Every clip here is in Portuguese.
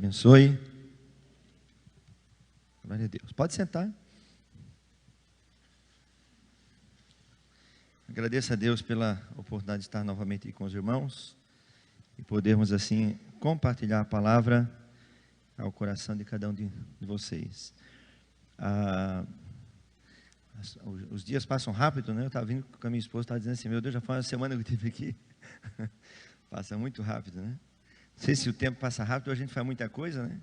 Abençoe. Glória a Deus. Pode sentar. Agradeço a Deus pela oportunidade de estar novamente aqui com os irmãos e podermos assim compartilhar a palavra ao coração de cada um de vocês. Os dias passam rápido, né? Eu estava vindo com a minha esposa, estava dizendo assim: meu Deus, já foi uma semana que eu estive aqui. Passa muito rápido, né? Não sei se o tempo passa rápido, a gente faz muita coisa, né?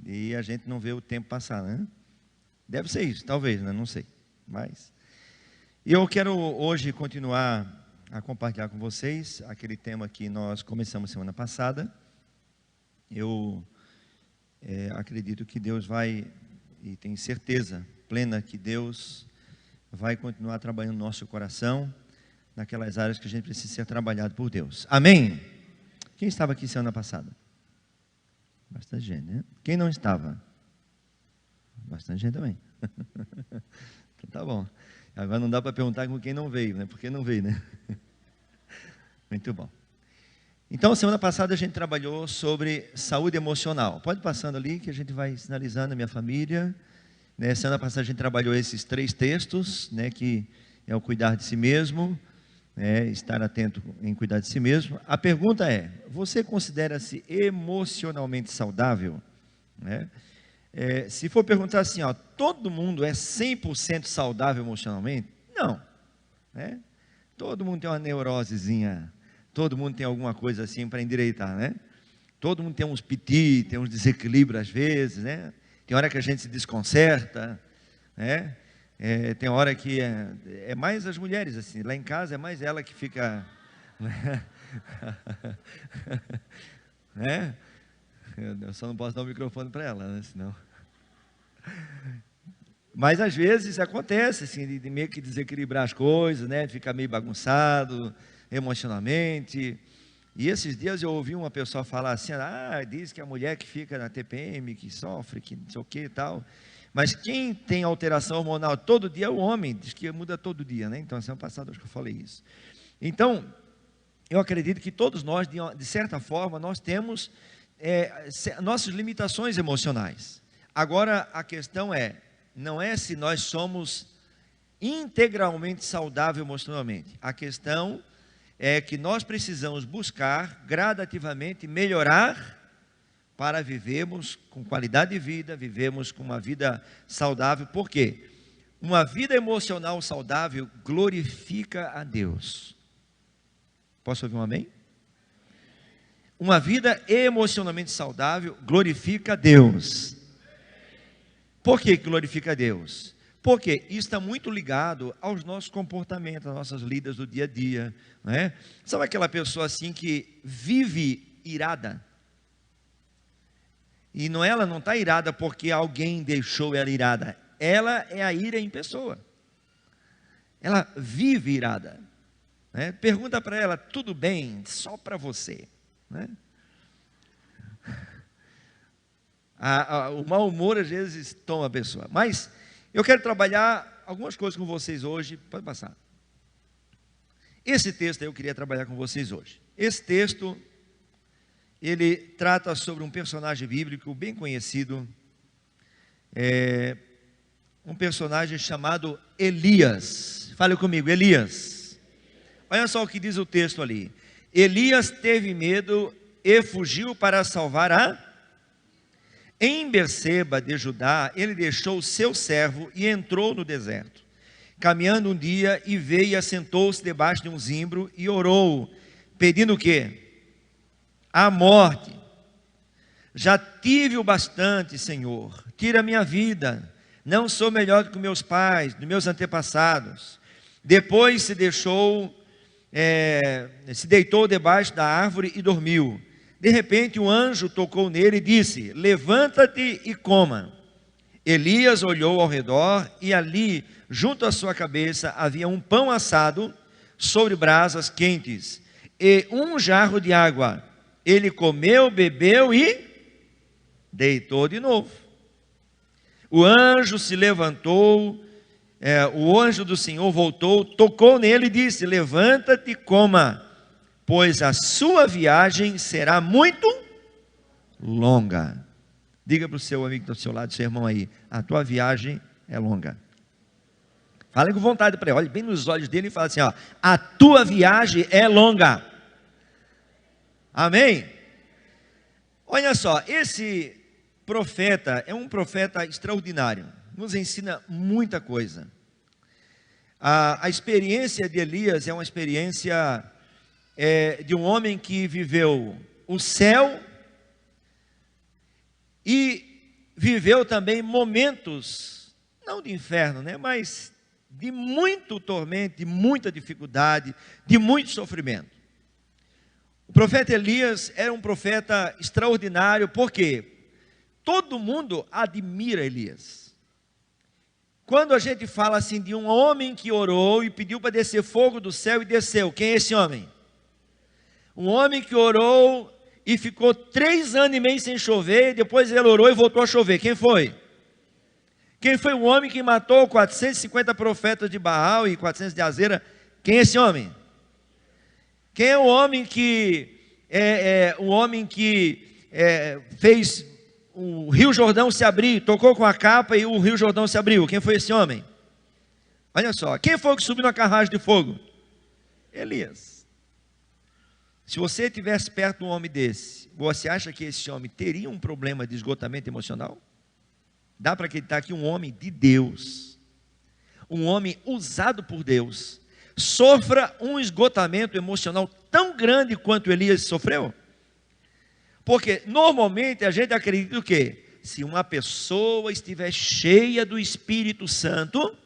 E a gente não vê o tempo passar, né? Deve ser isso, talvez, né? Não sei. Mas eu quero hoje continuar a compartilhar com vocês aquele tema que nós começamos semana passada. Eu acredito que Deus vai, e tenho certeza plena que Deus vai continuar trabalhando no nosso coração, naquelas áreas que a gente precisa ser trabalhado por Deus. Amém? Quem estava aqui semana passada? Bastante gente, né? Quem não estava? Bastante gente também. Então tá bom. Agora não dá para perguntar com quem não veio, né? Porque não veio, né? Muito bom. Então, semana passada a gente trabalhou sobre saúde emocional. Pode ir passando ali que a gente vai sinalizando a minha família. Né? Semana passada a gente trabalhou esses 3 textos, né? Que é o cuidar de si mesmo, estar atento em cuidar de si mesmo. A pergunta é: você considera-se emocionalmente saudável? Né? Se for perguntar assim, ó, todo mundo é 100% saudável emocionalmente? Não. Né? Todo mundo tem uma neurosezinha, todo mundo tem alguma coisa assim para endireitar, né? Todo mundo tem uns piti, tem uns desequilíbrios às vezes, né? Tem hora que a gente se desconcerta, né? Tem hora que é mais as mulheres, assim, lá em casa é mais ela que fica, né? Eu só não posso dar o microfone para ela, né? Senão. Mas às vezes acontece, assim, de meio que desequilibrar as coisas, né? Fica meio bagunçado emocionalmente. E esses dias eu ouvi uma pessoa falar assim: diz que a mulher que fica na TPM, que sofre, que não sei o que e tal. Mas quem tem alteração hormonal todo dia é o homem, diz que muda todo dia, né? Então, semana passada acho que eu falei isso. Então, eu acredito que todos nós, de certa forma, nós temos nossas limitações emocionais. Agora, a questão não é se nós somos integralmente saudáveis emocionalmente. A questão é que nós precisamos buscar gradativamente melhorar para vivermos com qualidade de vida, vivemos com uma vida saudável. Por quê? Uma vida emocional saudável glorifica a Deus. Posso ouvir um amém? Uma vida emocionalmente saudável glorifica a Deus. Por que glorifica a Deus? Porque isso está muito ligado aos nossos comportamentos, às nossas lidas do dia a dia, né? Sabe aquela pessoa assim que vive irada? E ela não está irada porque alguém deixou ela irada. Ela é a ira em pessoa. Ela vive irada, né? Pergunta para ela: tudo bem? Só para você, né? O mau humor às vezes toma a pessoa. Mas eu quero trabalhar algumas coisas com vocês hoje. Pode passar. Esse texto eu queria trabalhar com vocês hoje. Esse texto, ele trata sobre um personagem bíblico bem conhecido, um personagem chamado Elias. Fale comigo, Elias. Olha só o que diz o texto ali: Elias teve medo e fugiu para salvar Em Berseba de Judá, ele deixou o seu servo e entrou no deserto. Caminhando um dia, e veio e assentou-se debaixo de um zimbro e orou, pedindo o quê? A morte. Já tive o bastante, Senhor, tira a minha vida, não sou melhor do que meus pais, dos meus antepassados. Depois se deitou debaixo da árvore e dormiu. De repente um anjo tocou nele e disse: levanta-te e coma. Elias olhou ao redor e ali, junto à sua cabeça, havia um pão assado sobre brasas quentes e um jarro de água. Ele comeu, bebeu e deitou de novo. O anjo se levantou, o anjo do Senhor voltou, tocou nele e disse: levanta-te e coma, pois a sua viagem será muito longa. Diga para o seu amigo que está do seu lado, seu irmão aí, a tua viagem é longa. Fala com vontade para ele, olhe bem nos olhos dele e fala assim, ó, a tua viagem é longa. Amém? Olha só, esse profeta é um profeta extraordinário, nos ensina muita coisa. A experiência de Elias é uma experiência de um homem que viveu o céu e viveu também momentos, não de inferno, né, mas de muito tormento, de muita dificuldade, de muito sofrimento. O profeta Elias era um profeta extraordinário, porque todo mundo admira Elias. Quando a gente fala assim de um homem que orou e pediu para descer fogo do céu e desceu, quem é esse homem? Um homem que orou e ficou 3 anos e meio sem chover, depois ele orou e voltou a chover, quem foi? Quem foi o homem que matou 450 profetas de Baal e 400 de Azera? Quem é esse homem? Quem é o homem que fez o Rio Jordão se abrir, tocou com a capa e o Rio Jordão se abriu? Quem foi esse homem? Olha só, quem foi que subiu na carruagem de fogo? Elias. Se você estivesse perto de um homem desse, você acha que esse homem teria um problema de esgotamento emocional? Dá para acreditar que um homem de Deus, um homem usado por Deus, sofra um esgotamento emocional tão grande quanto Elias sofreu? Porque normalmente a gente acredita o quê? Se uma pessoa estiver cheia do Espírito Santo,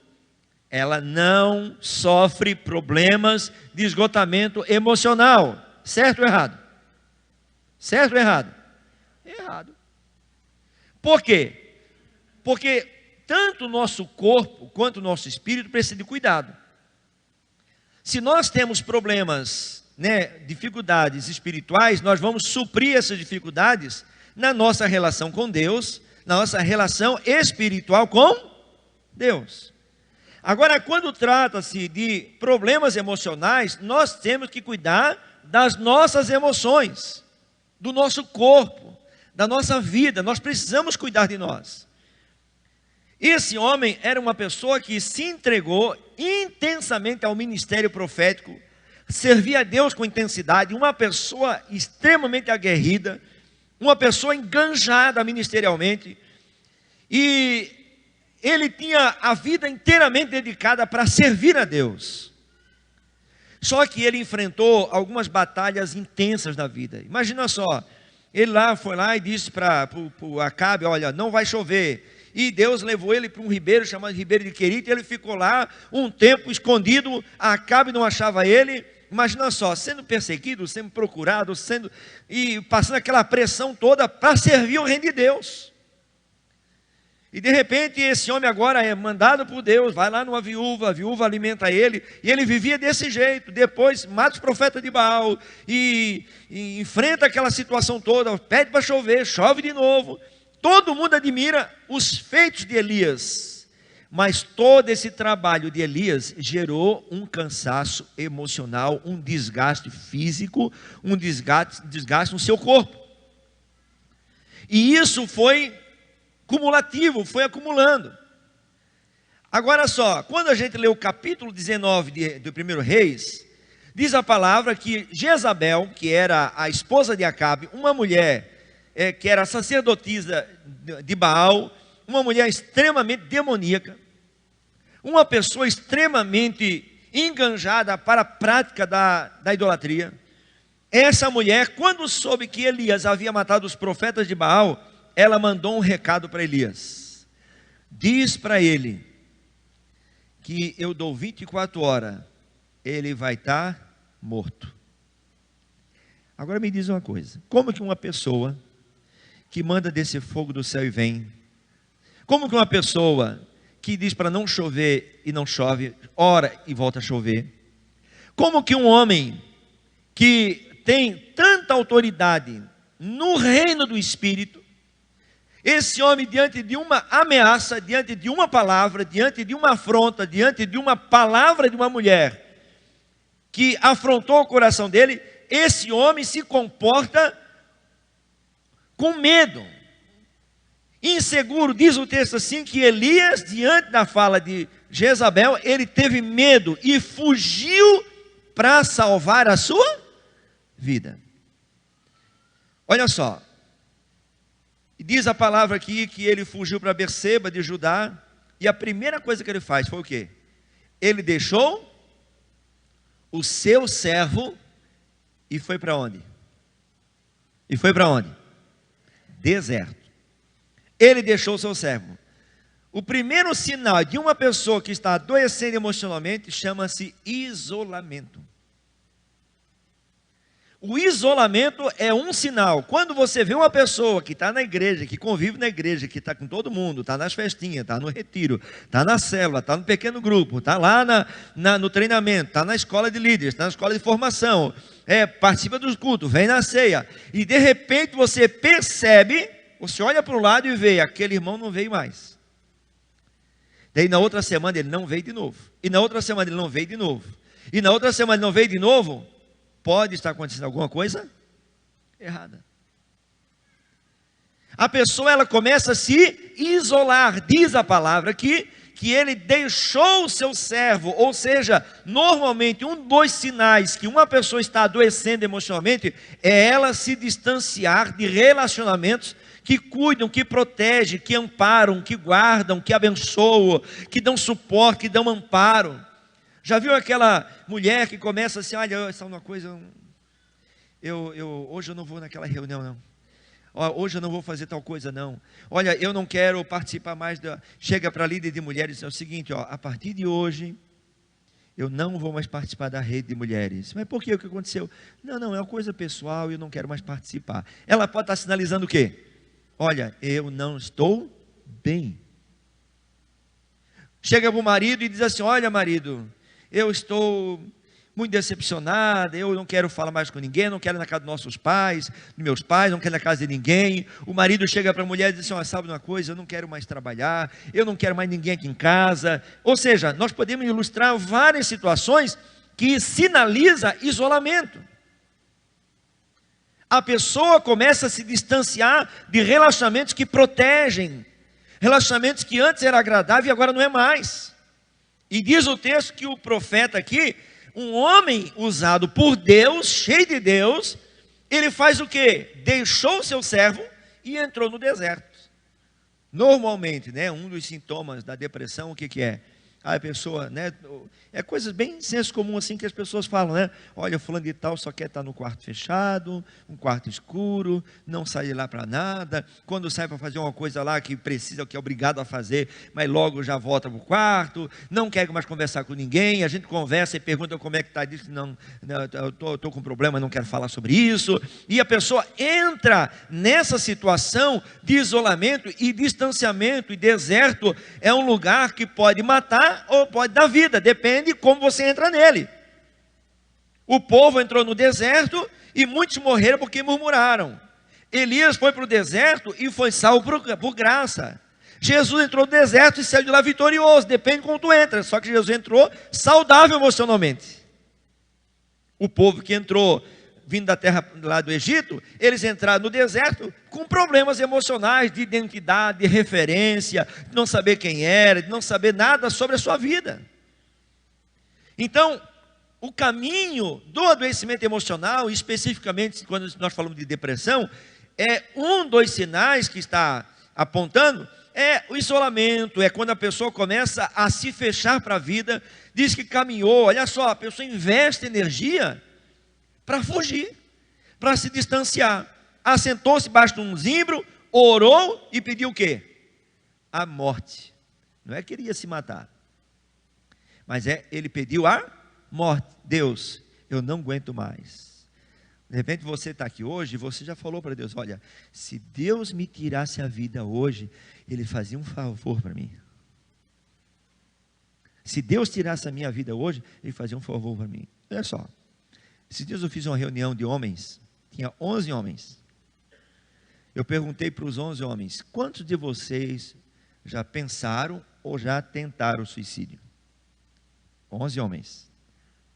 ela não sofre problemas de esgotamento emocional. Certo ou errado? Certo ou errado? Errado. Por quê? Porque tanto o nosso corpo quanto o nosso espírito precisam de cuidado. Se nós temos problemas, dificuldades espirituais, nós vamos suprir essas dificuldades na nossa relação com Deus, na nossa relação espiritual com Deus. Agora, quando trata-se de problemas emocionais, nós temos que cuidar das nossas emoções, do nosso corpo, da nossa vida. Nós precisamos cuidar de nós. Esse homem era uma pessoa que se entregou intensamente ao ministério profético, servia a Deus com intensidade, uma pessoa extremamente aguerrida, uma pessoa enganjada ministerialmente, e ele tinha a vida inteiramente dedicada para servir a Deus. Só que ele enfrentou algumas batalhas intensas na vida. Imagina só, ele foi lá e disse para Acabe, olha, não vai chover. E Deus levou ele para um ribeiro chamado Ribeiro de Querite, e ele ficou lá um tempo escondido, Acabe não achava ele. Imagina só, sendo perseguido, sendo procurado, e passando aquela pressão toda para servir o reino de Deus. E de repente esse homem agora é mandado por Deus, vai lá numa viúva, a viúva alimenta ele, e ele vivia desse jeito. Depois mata os profetas de Baal, e enfrenta aquela situação toda, pede para chover, chove de novo. Todo mundo admira os feitos de Elias, mas todo esse trabalho de Elias gerou um cansaço emocional, um desgaste físico, um desgaste no seu corpo. E isso foi cumulativo, foi acumulando. Agora só, quando a gente lê o capítulo 19 do 1 Reis, diz a palavra que Jezabel, que era a esposa de Acabe, uma mulher que era sacerdotisa de Baal, uma mulher extremamente demoníaca, uma pessoa extremamente enganjada para a prática da idolatria. Essa mulher, quando soube que Elias havia matado os profetas de Baal, ela mandou um recado para Elias: diz para ele que eu dou 24 horas, ele vai estar morto. Agora me diz uma coisa, como que uma pessoa que manda descer fogo do céu e vem, como que uma pessoa que diz para não chover e não chove, ora e volta a chover, como que um homem que tem tanta autoridade no reino do Espírito, esse homem diante de uma ameaça, diante de uma palavra, diante de uma afronta, diante de uma palavra de uma mulher que afrontou o coração dele, esse homem se comporta com medo, inseguro. Diz o texto assim que Elias, diante da fala de Jezabel, ele teve medo e fugiu para salvar a sua vida. Olha só, diz a palavra aqui que ele fugiu para Berseba de Judá, e a primeira coisa que ele faz foi o quê? Ele deixou o seu servo e foi para onde? E foi para onde? Deserto. Ele deixou o seu servo. O primeiro sinal de uma pessoa que está adoecendo emocionalmente chama-se isolamento. O isolamento é um sinal. Quando você vê uma pessoa que está na igreja, que convive na igreja, que está com todo mundo, está nas festinhas, está no retiro, está na célula, está no pequeno grupo, está lá no treinamento, está na escola de líderes, está na escola de formação, participa dos cultos, vem na ceia, e de repente você percebe, você olha para o lado e vê, aquele irmão não veio mais. Daí na outra semana ele não veio de novo, e na outra semana ele não veio de novo, e na outra semana ele não veio de novo. Pode estar acontecendo alguma coisa errada. A pessoa, ela começa a se isolar. Diz a palavra aqui que ele deixou o seu servo. Ou seja, normalmente um dos sinais que uma pessoa está adoecendo emocionalmente é ela se distanciar de relacionamentos que cuidam, que protegem, que amparam, que guardam, que abençoam, que dão suporte, que dão amparo. Já viu aquela mulher que começa assim, olha, sabe uma coisa, hoje eu não vou naquela reunião não, hoje eu não vou fazer tal coisa não, olha, eu não quero participar mais, chega para a líder de mulheres e diz o seguinte, a partir de hoje, eu não vou mais participar da rede de mulheres. Mas por quê? O que aconteceu? Não, é uma coisa pessoal e eu não quero mais participar. Ela pode estar sinalizando o quê? Olha, eu não estou bem. Chega para o marido e diz assim, olha marido, eu estou muito decepcionada, eu não quero falar mais com ninguém, não quero ir na casa dos nossos pais, dos meus pais, não quero ir na casa de ninguém. O marido chega para a mulher e diz assim, sabe uma coisa, eu não quero mais trabalhar, eu não quero mais ninguém aqui em casa. Ou seja, nós podemos ilustrar várias situações que sinalizam isolamento. A pessoa começa a se distanciar de relacionamentos que protegem, relacionamentos que antes era agradável e agora não é mais. E diz o texto que o profeta aqui, um homem usado por Deus, cheio de Deus, ele faz o quê? Deixou o seu servo e entrou no deserto. Normalmente, um dos sintomas da depressão, o que é? A pessoa, é coisas bem senso comum assim que as pessoas falam, olha, fulano de tal só quer estar no quarto fechado, um quarto escuro, não sai de lá para nada, quando sai para fazer uma coisa lá que precisa, que é obrigado a fazer, mas logo já volta para o quarto, não quer mais conversar com ninguém, a gente conversa e pergunta como é que está, diz não, eu estou com problema, não quero falar sobre isso, e a pessoa entra nessa situação de isolamento e distanciamento, e deserto é um lugar que pode matar ou pode dar vida, depende de como você entra nele. O povo entrou no deserto e muitos morreram porque murmuraram. Elias foi para o deserto e foi salvo por graça. Jesus entrou no deserto e saiu de lá vitorioso, depende de como tu entra, só que Jesus entrou saudável emocionalmente. O povo que entrou vindo da terra lá do Egito, eles entraram no deserto com problemas emocionais, de identidade, de referência, de não saber quem era, de não saber nada sobre a sua vida. Então, o caminho do adoecimento emocional, especificamente quando nós falamos de depressão, é um dos sinais que está apontando, é o isolamento, é quando a pessoa começa a se fechar para a vida, diz que caminhou, olha só, a pessoa investe energia para fugir, para se distanciar, assentou-se debaixo de um zimbro, orou e pediu o quê? A morte. Não é que ele ia se matar, mas ele pediu a morte. Deus, eu não aguento mais. De repente você está aqui hoje e você já falou para Deus, olha, se Deus me tirasse a vida hoje, Ele fazia um favor para mim. Se Deus tirasse a minha vida hoje, Ele fazia um favor para mim. Olha só, esses dias eu fiz uma reunião de homens, tinha 11 homens. Eu perguntei para os 11 homens, quantos de vocês já pensaram ou já tentaram o suicídio? 11 homens,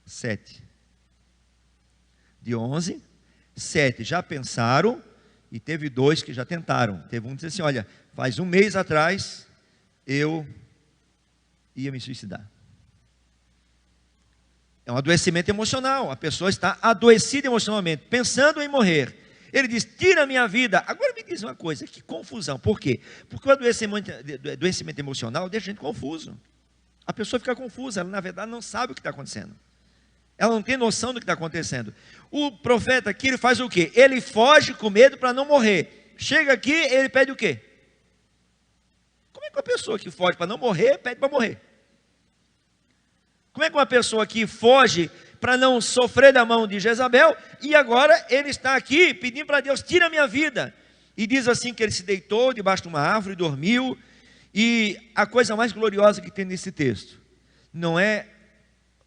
7. De 11, 7 já pensaram E teve 2 que já tentaram. Teve um que disse assim, olha, faz 1 mês atrás, eu ia me suicidar. É um adoecimento emocional. A pessoa está adoecida emocionalmente, pensando em morrer. Ele diz, tira a minha vida. Agora me diz uma coisa, que confusão. Por quê? Porque o adoecimento emocional deixa a gente confuso. A pessoa fica confusa, ela na verdade não sabe o que está acontecendo. Ela não tem noção do que está acontecendo. O profeta aqui, ele faz o quê? Ele foge com medo para não morrer. Chega aqui, ele pede o quê? Como é que uma pessoa que foge para não morrer, pede para morrer? Como é que uma pessoa que foge para não sofrer da mão de Jezabel, e agora ele está aqui pedindo para Deus, tira a minha vida. E diz assim que ele se deitou debaixo de uma árvore, dormiu, e a coisa mais gloriosa que tem nesse texto, não é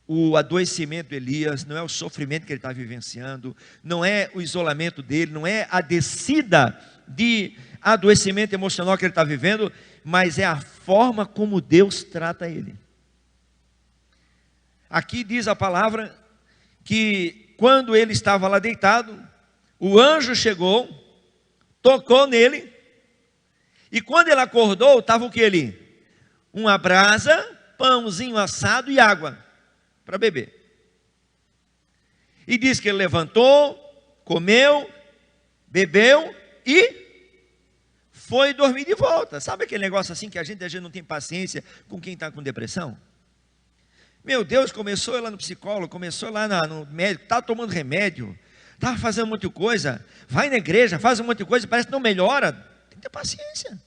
o adoecimento de Elias, não é o sofrimento que ele está vivenciando, não é o isolamento dele, não é a descida de adoecimento emocional que ele está vivendo, mas é a forma como Deus trata ele. Aqui diz a palavra que quando ele estava lá deitado, o anjo chegou, tocou nele, e quando ele acordou, estava o que ali? Uma brasa, pãozinho assado e água para beber. E diz que ele levantou, comeu, bebeu e foi dormir de volta. Sabe aquele negócio assim que a gente não tem paciência com quem está com depressão? Meu Deus, começou lá no psicólogo, começou lá no médico, estava tomando remédio, estava fazendo um monte de coisa, vai na igreja, faz um monte de coisa, parece que não melhora. Tem que ter paciência.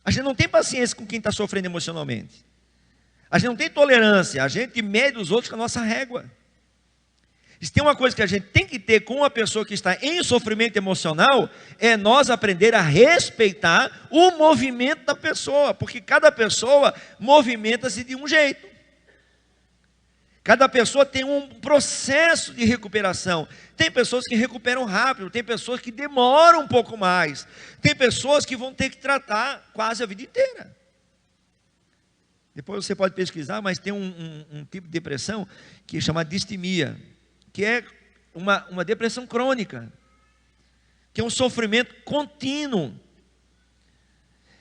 A gente não tem paciência com quem está sofrendo emocionalmente. A gente não tem tolerância, a gente mede os outros com a nossa régua. Se tem uma coisa que a gente tem que ter com uma pessoa que está em sofrimento emocional, é nós aprender a respeitar o movimento da pessoa, porque cada pessoa movimenta-se de um jeito. Cada pessoa tem um processo de recuperação. Tem pessoas que recuperam rápido, tem pessoas que demoram um pouco mais, tem pessoas que vão ter que tratar quase a vida inteira. Depois você pode pesquisar, mas tem um tipo de depressão que é chamada distimia, que é uma depressão crônica, que é um sofrimento contínuo.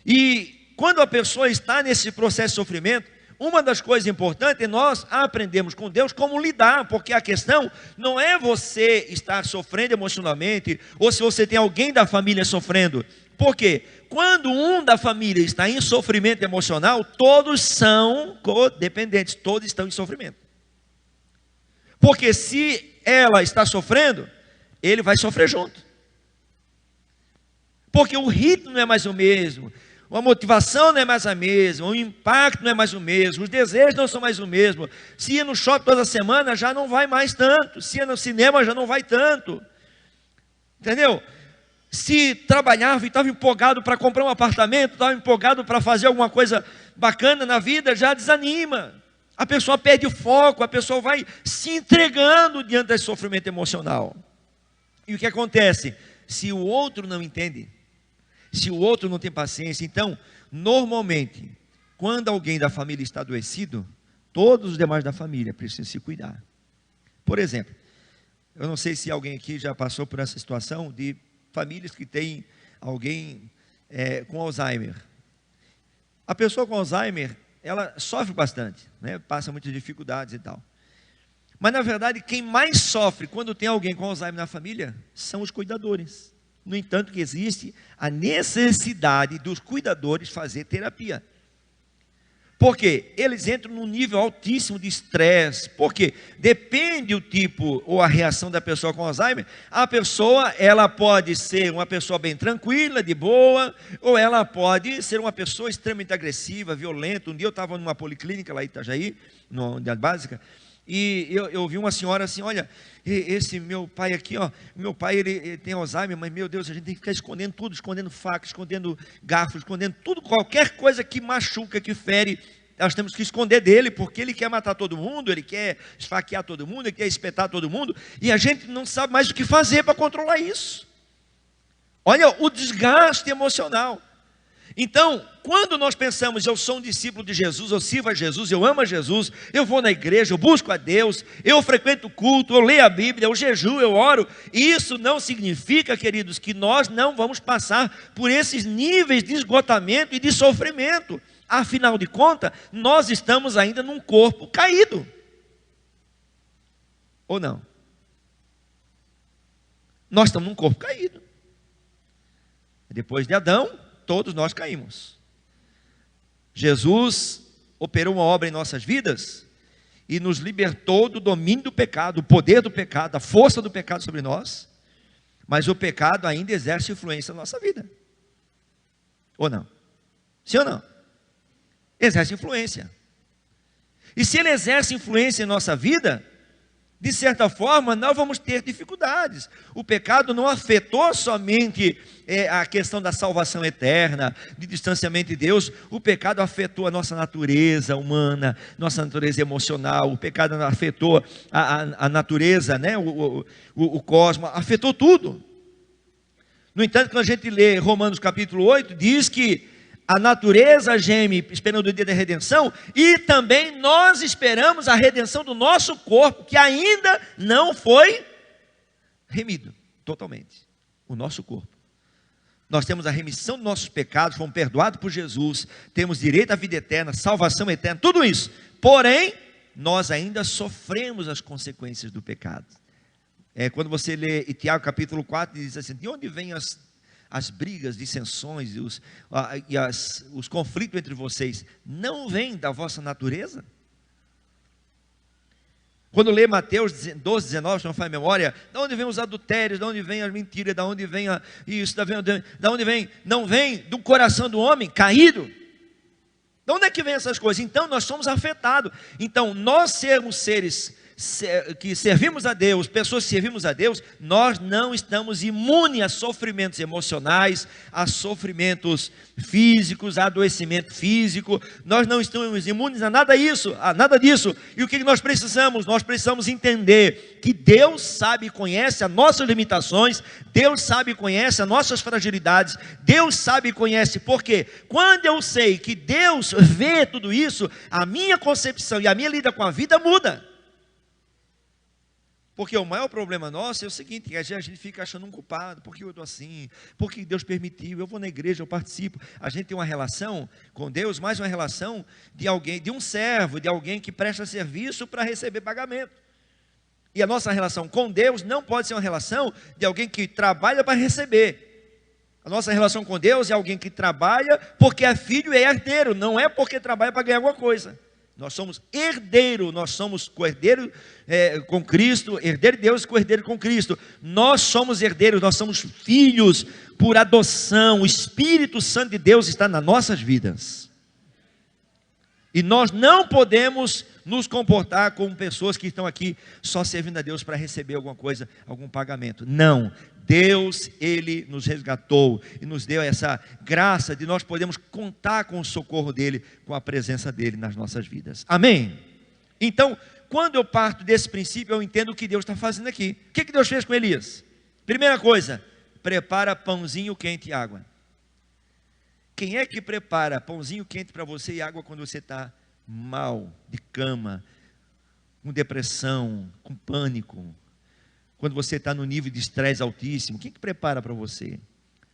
E quando a pessoa está nesse processo de sofrimento, uma das coisas importantes é nós aprendermos com Deus como lidar, porque a questão não é você estar sofrendo emocionalmente, ou se você tem alguém da família sofrendo. Por quê? Quando um da família está em sofrimento emocional, todos são codependentes, todos estão em sofrimento. Porque se ela está sofrendo, ele vai sofrer junto. Porque o ritmo não é mais o mesmo, a motivação não é mais a mesma, o impacto não é mais o mesmo, os desejos não são mais o mesmo. Se ia no shopping toda semana, já não vai mais tanto. Se ia no cinema, já não vai tanto. Entendeu? Se trabalhava e estava empolgado para comprar um apartamento, estava empolgado para fazer alguma coisa bacana na vida, já desanima. A pessoa perde o foco, a pessoa vai se entregando diante desse sofrimento emocional. E o que acontece? Se o outro não entende, se o outro não tem paciência, então, normalmente, quando alguém da família está adoecido, todos os demais da família precisam se cuidar. Por exemplo, eu não sei se alguém aqui já passou por essa situação de famílias que têm alguém com Alzheimer. A pessoa com Alzheimer, ela sofre bastante, né? Passa muitas dificuldades e tal. Mas, na verdade, quem mais sofre quando tem alguém com Alzheimer na família são os cuidadores. No entanto, que existe a necessidade dos cuidadores fazer terapia. Por quê? Eles entram num nível altíssimo de estresse. Porque depende o tipo ou a reação da pessoa com Alzheimer. A pessoa, ela pode ser uma pessoa bem tranquila, de boa, ou ela pode ser uma pessoa extremamente agressiva, violenta. Um dia eu estava numa policlínica lá em Itajaí, na unidade básica, e eu vi uma senhora assim, olha, esse meu pai aqui, ó, meu pai ele tem Alzheimer, mas meu Deus, a gente tem que ficar escondendo tudo, escondendo faca, escondendo garfo, escondendo tudo, qualquer coisa que machuca, que fere, nós temos que esconder dele, porque ele quer matar todo mundo, ele quer esfaquear todo mundo, ele quer espetar todo mundo, e a gente não sabe mais o que fazer para controlar isso. Olha o desgaste emocional. Então, quando nós pensamos, eu sou um discípulo de Jesus, eu sirvo a Jesus, eu amo a Jesus, eu vou na igreja, eu busco a Deus, eu frequento o culto, eu leio a Bíblia, eu jejuo, eu oro, isso não significa, queridos, que nós não vamos passar por esses níveis de esgotamento e de sofrimento. Afinal de contas, nós estamos ainda num corpo caído. Ou não? Nós estamos num corpo caído. Depois de Adão, todos nós caímos. Jesus operou uma obra em nossas vidas e nos libertou do domínio do pecado, do poder do pecado, da força do pecado sobre nós, mas o pecado ainda exerce influência na nossa vida. Ou não? Sim ou não? Exerce influência. E se ele exerce influência em nossa vida, de certa forma, nós vamos ter dificuldades. O pecado não afetou somente a questão da salvação eterna, de distanciamento de Deus. O pecado afetou a nossa natureza humana, nossa natureza emocional. O pecado afetou a natureza, né? o cosmos, afetou tudo. No entanto, quando a gente lê Romanos capítulo 8, diz que a natureza geme esperando o dia da redenção, e também nós esperamos a redenção do nosso corpo, que ainda não foi remido totalmente. O nosso corpo. Nós temos a remissão dos nossos pecados, fomos perdoados por Jesus, temos direito à vida eterna, salvação eterna, tudo isso. Porém, nós ainda sofremos as consequências do pecado. Quando você lê Tiago capítulo 4, diz assim: de onde vêm as brigas, dissensões e os conflitos entre vocês? Não vêm da vossa natureza? Quando lê Mateus 12, 19, se não faz memória, de onde vêm os adultérios, de onde vêm as mentiras, de onde vem isso, de onde vem? Não vem do coração do homem caído? De onde é que vem essas coisas? Então nós somos afetados. Então nós sermos seres que servimos a Deus, pessoas que servimos a Deus, nós não estamos imunes a sofrimentos emocionais, a sofrimentos físicos, a adoecimento físico. Nós não estamos imunes a nada disso. E o que nós precisamos? Nós precisamos entender que Deus sabe e conhece as nossas limitações, Deus sabe e conhece as nossas fragilidades, Deus sabe e conhece. Porque quando eu sei que Deus vê tudo isso, a minha concepção e a minha lida com a vida muda. Porque o maior problema nosso é o seguinte: a gente fica achando um culpado, porque eu estou assim, porque Deus permitiu, eu vou na igreja, eu participo. A gente tem uma relação com Deus, mais uma relação de alguém, de um servo, de alguém que presta serviço para receber pagamento. E a nossa relação com Deus não pode ser uma relação de alguém que trabalha para receber. A nossa relação com Deus é alguém que trabalha porque é filho e é herdeiro, não é porque trabalha para ganhar alguma coisa. Nós somos herdeiros, nós somos co-herdeiro com Cristo, herdeiro de Deus, co-herdeiro com Cristo. Nós somos herdeiros, nós somos filhos por adoção. O Espírito Santo de Deus está nas nossas vidas. E nós não podemos nos comportar como pessoas que estão aqui só servindo a Deus para receber alguma coisa, algum pagamento. Não. Deus, Ele nos resgatou e nos deu essa graça de nós podermos contar com o socorro dEle, com a presença dEle nas nossas vidas. Amém? Então, quando eu parto desse princípio, eu entendo o que Deus está fazendo aqui. O que Deus fez com Elias? Primeira coisa, prepara pãozinho quente e água. Quem é que prepara pãozinho quente para você e água quando você está mal, de cama, com depressão, com pânico? Quando você está no nível de estresse altíssimo, quem que prepara para você?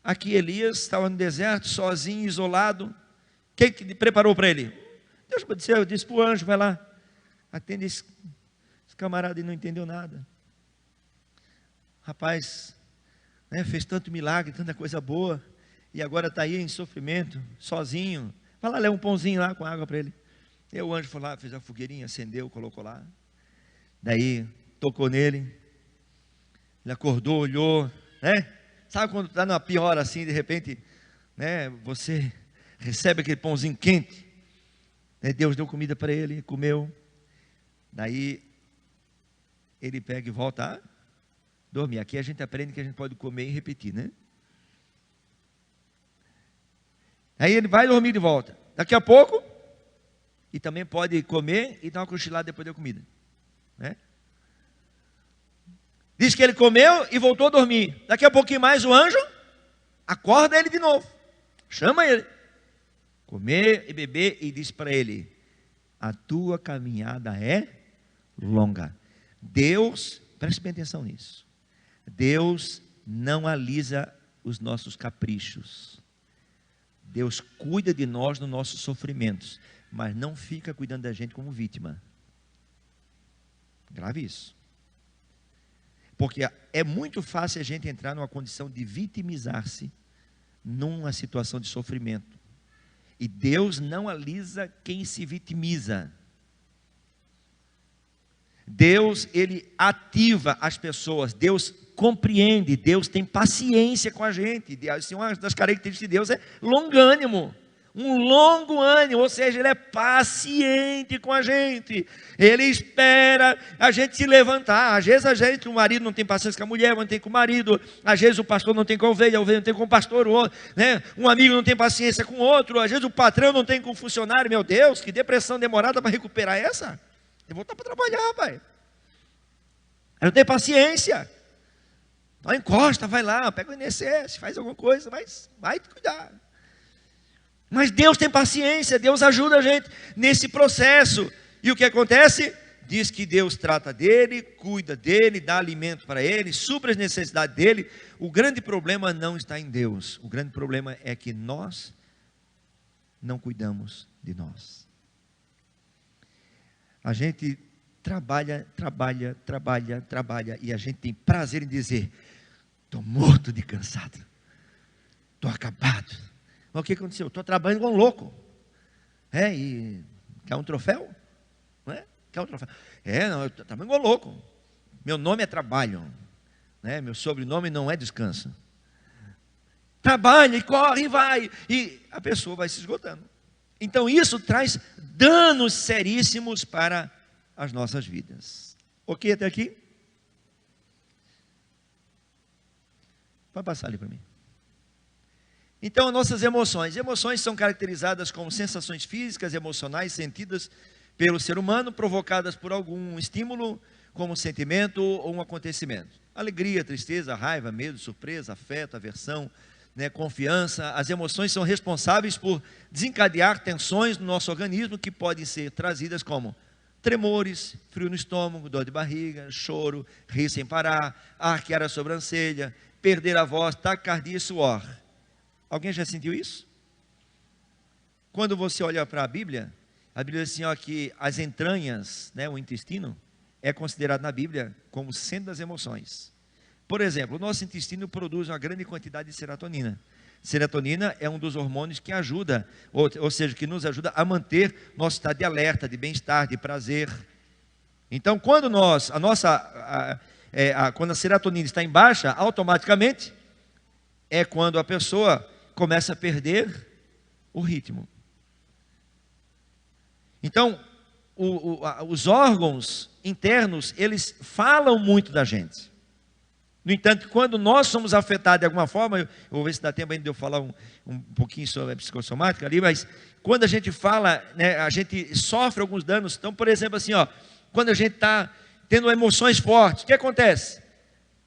Aqui Elias estava no deserto, sozinho, isolado. Quem que preparou para ele? Deus disse para o anjo: vai lá, atende esse camarada, e não entendeu nada. Rapaz, fez tanto milagre, tanta coisa boa, e agora está aí em sofrimento, sozinho. Vai lá, leva um pãozinho lá com água para ele. E o anjo foi lá, fez a fogueirinha, acendeu, colocou lá. Daí, tocou nele. Ele acordou, olhou, Sabe quando está numa pior assim, de repente, você recebe aquele pãozinho quente. Deus deu comida para ele, comeu. Daí, ele pega e volta a dormir. Aqui a gente aprende que a gente pode comer e repetir, Aí ele vai dormir de volta. Daqui a pouco, e também pode comer e dar uma cochilada depois da comida, Diz que ele comeu e voltou a dormir. Daqui a pouquinho mais o anjo acorda ele de novo. Chama ele. comer e beber, e disse para ele: a tua caminhada é longa. Deus, preste bem atenção nisso, Deus não alisa os nossos caprichos. Deus cuida de nós nos nossos sofrimentos, mas não fica cuidando da gente como vítima. Grave isso. Porque é muito fácil a gente entrar numa condição de vitimizar-se numa situação de sofrimento. E Deus não alisa quem se vitimiza. Deus, ele ativa as pessoas, Deus compreende, Deus tem paciência com a gente. Assim, uma das características de Deus é longânimo, um longo ânimo, ou seja, ele é paciente com a gente, ele espera a gente se levantar. Às vezes o marido não tem paciência com a mulher, não tem com o marido, às vezes o pastor não tem com a ovelha não tem com o pastor, né? Um amigo não tem paciência com o outro, às vezes o patrão não tem com o funcionário. Meu Deus, que depressão demorada para recuperar essa. Eu vou voltar para trabalhar, pai. Eu não tenho paciência. Não encosta, vai lá, pega o INSS, faz alguma coisa, mas vai cuidar. Mas Deus tem paciência, Deus ajuda a gente nesse processo. E o que acontece? Diz que Deus trata dele, cuida dele, dá alimento para ele, supre as necessidades dele. O grande problema não está em Deus. O grande problema é que nós não cuidamos de nós. A gente trabalha, e a gente tem prazer em dizer: estou morto de cansado, estou acabado. Mas o que aconteceu? Estou trabalhando igual um louco. E quer um troféu? Não é? Quer um troféu? Não, eu estou trabalhando igual louco. Meu nome é trabalho, né? Meu sobrenome não é descanso. Trabalha e corre e vai, e a pessoa vai se esgotando. Então isso traz danos seríssimos para as nossas vidas. Ok até aqui? Pode passar ali para mim. Então, nossas emoções. Emoções são caracterizadas como sensações físicas, emocionais, sentidas pelo ser humano, provocadas por algum estímulo, como um sentimento ou um acontecimento. Alegria, tristeza, raiva, medo, surpresa, afeto, aversão, confiança. As emoções são responsáveis por desencadear tensões no nosso organismo, que podem ser trazidas como tremores, frio no estômago, dor de barriga, choro, rir sem parar, arquear a sobrancelha, perder a voz, taquicardia e suor. Alguém já sentiu isso? Quando você olha para a Bíblia diz assim, que as entranhas, o intestino, é considerado na Bíblia como centro das emoções. Por exemplo, o nosso intestino produz uma grande quantidade de serotonina. Serotonina é um dos hormônios que ajuda, ou seja, que nos ajuda a manter nosso estado de alerta, de bem-estar, de prazer. Então, quando quando a serotonina está em baixa, automaticamente é quando a pessoa começa a perder o ritmo. Então, os órgãos internos, eles falam muito da gente. No entanto, quando nós somos afetados de alguma forma, eu vou ver se dá tempo ainda de eu falar um pouquinho sobre a psicossomática ali, mas quando a gente fala, a gente sofre alguns danos. Então, por exemplo, assim, quando a gente está tendo emoções fortes, o que acontece?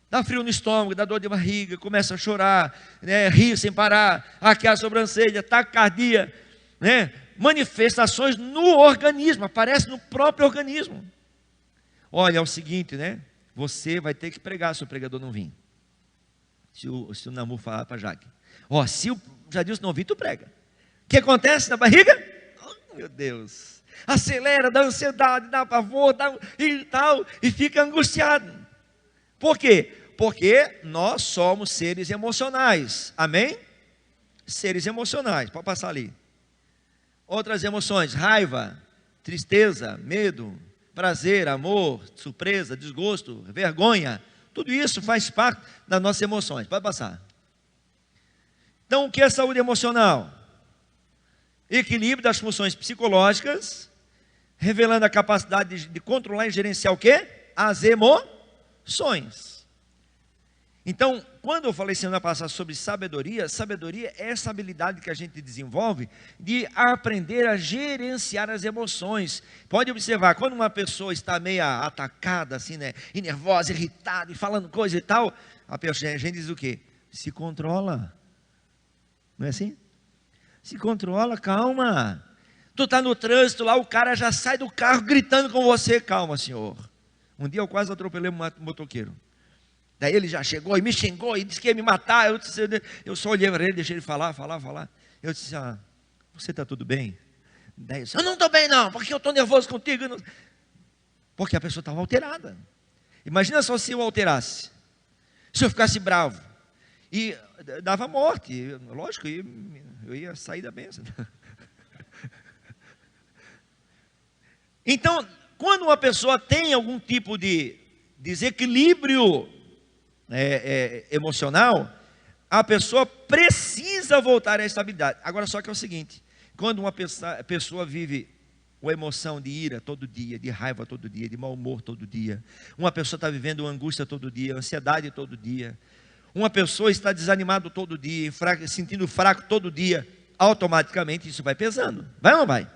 Dá frio no estômago, dá dor de barriga, começa a chorar, rir sem parar, arquear a sobrancelha, taquicardia, manifestações no organismo, aparece no próprio organismo. Olha, é o seguinte, você vai ter que pregar se o pregador não vir. Se o Namu falar para Jaque, se o Jadilson não vir, tu prega. O que acontece na barriga? Oh, meu Deus, acelera, dá ansiedade, dá pavor, e tal, e fica angustiado. Por quê? Porque nós somos seres emocionais, amém? Seres emocionais, pode passar ali. Outras emoções: raiva, tristeza, medo, prazer, amor, surpresa, desgosto, vergonha. Tudo isso faz parte das nossas emoções. Pode passar. Então, o que é saúde emocional? Equilíbrio das funções psicológicas, revelando a capacidade de controlar e gerenciar o quê? As emoções. Então, quando eu falei semana passada sobre sabedoria, sabedoria é essa habilidade que a gente desenvolve de aprender a gerenciar as emoções. Pode observar, quando uma pessoa está meio atacada, assim, e nervosa, irritada, e falando coisa e tal, a gente diz o quê? Se controla. Não é assim? Se controla, calma. Tu está no trânsito lá, o cara já sai do carro gritando com você. Calma, senhor. Um dia eu quase atropelei um motoqueiro. Daí ele já chegou e me xingou e disse que ia me matar. Eu só olhei para ele, deixei ele falar. Eu disse, você está tudo bem? Daí eu disse, eu não estou bem não, porque eu estou nervoso contigo. Porque a pessoa estava alterada. Imagina só se eu alterasse. Se eu ficasse bravo. E dava morte. Lógico, eu ia sair da bênção. Então, quando uma pessoa tem algum tipo de desequilíbrio emocional, a pessoa precisa voltar à estabilidade. Agora, só que é o seguinte, quando uma pessoa vive uma emoção de ira todo dia, de raiva todo dia, de mau humor todo dia, uma pessoa está vivendo uma angústia todo dia, ansiedade todo dia, uma pessoa está desanimado todo dia, sentindo fraco todo dia, automaticamente isso vai pesando. Vai ou não vai?